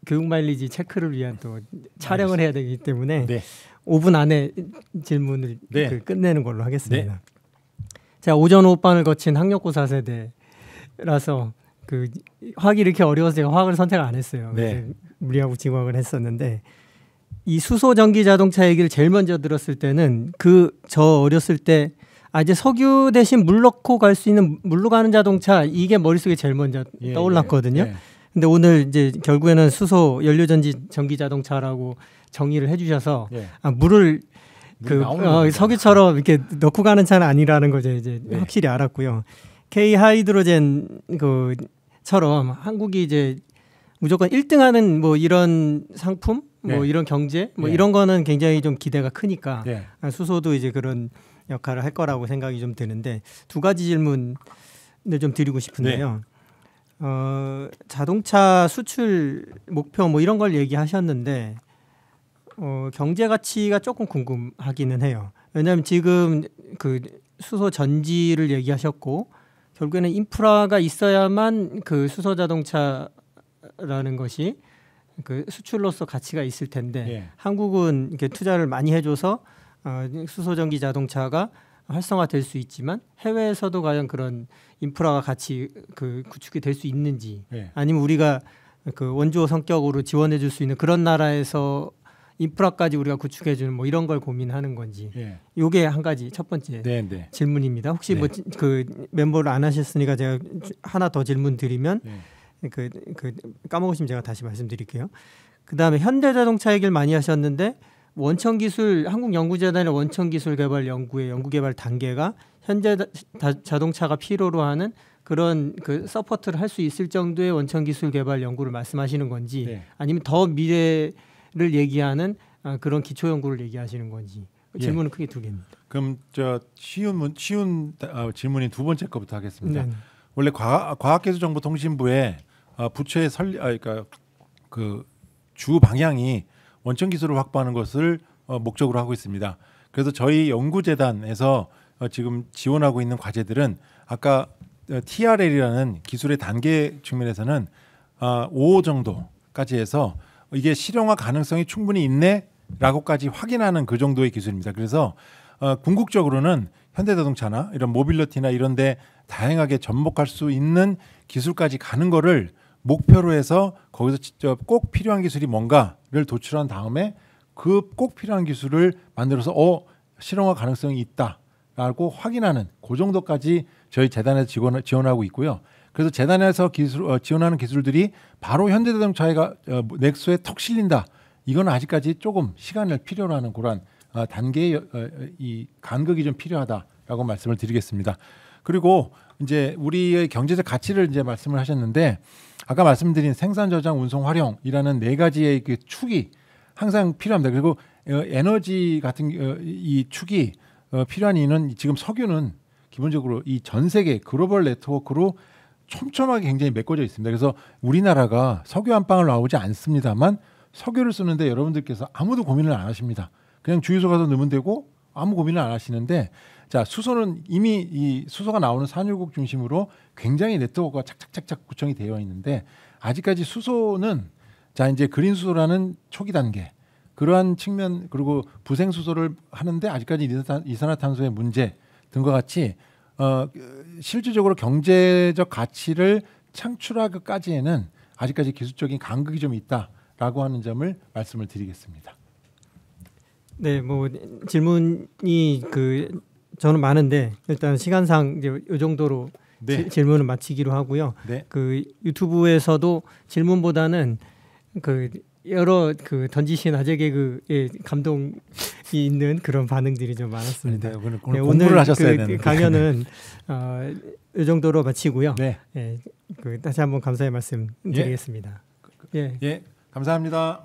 교육 마일리지 체크를 위한 또 촬영을 해야 되기 때문에 네. 5분 안에 질문을 네. 끝내는 걸로 하겠습니다. 네. 제가 오전 오후반을 거친 학력고사 세대라서 그 화학이 이렇게 어려워서 제가 화학을 선택 안 했어요. 네. 물리하고 지구학을 했었는데 이 수소 전기 자동차 얘기를 제일 먼저 들었을 때는 저 어렸을 때 이제 석유 대신 물 넣고 갈 수 있는 물로 가는 자동차 이게 머릿속에 제일 먼저 떠올랐거든요. 예. 근데 오늘 이제 결국에는 수소 연료 전기 자동차라고 정의를 해주셔서 물을 석유처럼 이렇게 넣고 가는 차는 아니라는 거죠. 이제 확실히 알았고요. K 하이드로젠 처럼 한국이 이제 무조건 1등하는 뭐 이런 상품, 뭐 이런 경제, 뭐 이런 거는 굉장히 좀 기대가 크니까 수소도 이제 그런 역할을 할 거라고 생각이 좀 드는데 두 가지 질문을 좀 드리고 싶은데요. 자동차 수출 목표 뭐 이런 걸 얘기하셨는데 경제 가치가 조금 궁금하기는 해요. 왜냐하면 지금 그 수소 전지를 얘기하셨고 결국에는 인프라가 있어야만 그 수소 자동차라는 것이 그 수출로서 가치가 있을 텐데 한국은 이렇게 투자를 많이 해줘서 수소 전기 자동차가 활성화될 수 있지만 해외에서도 과연 그런 인프라가 같이 그 구축이 될 수 있는지 아니면 우리가 그 원주호 성격으로 지원해줄 수 있는 그런 나라에서 인프라까지 우리가 구축해주는 뭐 이런 걸 고민하는 건지 요게 한 가지 첫 번째 질문입니다. 혹시 뭐 그 멤버를 안 하셨으니까 제가 하나 더 질문 드리면 그 까먹으시면 제가 다시 말씀드릴게요. 그 다음에 현대자동차 얘기를 많이 하셨는데 원천기술 한국연구재단의 원천기술개발 연구의 연구개발 단계가 현재 자동차가 필요로 하는 그런 그 서포트를 할 수 있을 정도의 원천기술개발 연구를 말씀하시는 건지 아니면 더 미래를 얘기하는 그런 기초연구를 얘기하시는 건지 질문은 크게 두 개입니다. 그럼 쉬운 질문인 두 번째 거부터 하겠습니다. 원래 과학기술정보통신부의 부처의 그러니까 그 주 방향이 원천 기술을 확보하는 것을 목적으로 하고 있습니다. 그래서 저희 연구재단에서 지금 지원하고 있는 과제들은 아까 TRL이라는 기술의 단계 측면에서는 5 정도까지 해서 이게 실용화 가능성이 충분히 있네라고까지 확인하는 그 정도의 기술입니다. 그래서 궁극적으로는 현대자동차나 이런 모빌리티나 이런 데 다양하게 접목할 수 있는 기술까지 가는 거를 목표로 해서 거기서 직접 꼭 필요한 기술이 뭔가를 도출한 다음에 그 꼭 필요한 기술을 만들어서 실용화 가능성이 있다라고 확인하는 그 정도까지 저희 재단에서 지원하고 있고요. 그래서 재단에서 지원하는 기술들이 바로 현대자동차가 넥소에 턱 실린다. 이건 아직까지 조금 시간을 필요로 하는 그런 단계의 이 간극이 좀 필요하다라고 말씀을 드리겠습니다. 그리고 이제 우리의 경제적 가치를 이제 말씀을 하셨는데 아까 말씀드린 생산, 저장, 운송, 활용이라는 네 가지의 그 축이 항상 필요합니다. 그리고 에너지 같은 이 축이 필요한 이유는 지금 석유는 기본적으로 이 전 세계 글로벌 네트워크로 촘촘하게 굉장히 메꿔져 있습니다. 그래서 우리나라가 석유 한 방울 나오지 않습니다만 석유를 쓰는데 여러분들께서 아무도 고민을 안 하십니다. 그냥 주유소 가서 넣으면 되고 아무 고민을 안 하시는데 자 수소는 이미 이 수소가 나오는 산유국 중심으로 굉장히 네트워크가 착착착착 구성이 되어 있는데 아직까지 수소는 자 이제 그린 수소라는 초기 단계 그러한 측면 그리고 부생 수소를 하는데 아직까지 이산화탄소의 문제 등과 같이 실질적으로 경제적 가치를 창출하기까지에는 아직까지 기술적인 간극이 좀 있다라고 하는 점을 말씀을 드리겠습니다. 네, 뭐 질문이 저는 많은데 일단 시간상 이제 이 정도로 네. 질문을 마치기로 하고요. 네. 유튜브에서도 질문보다는 여러 던지신 아재 개그에 감동이 있는 그런 반응들이 좀 많았습니다. 네, 오늘 공부를 하셨어야 되는데 강연은 이 정도로 마치고요. 네. 다시 한번 감사의 말씀 드리겠습니다. 예, 감사합니다.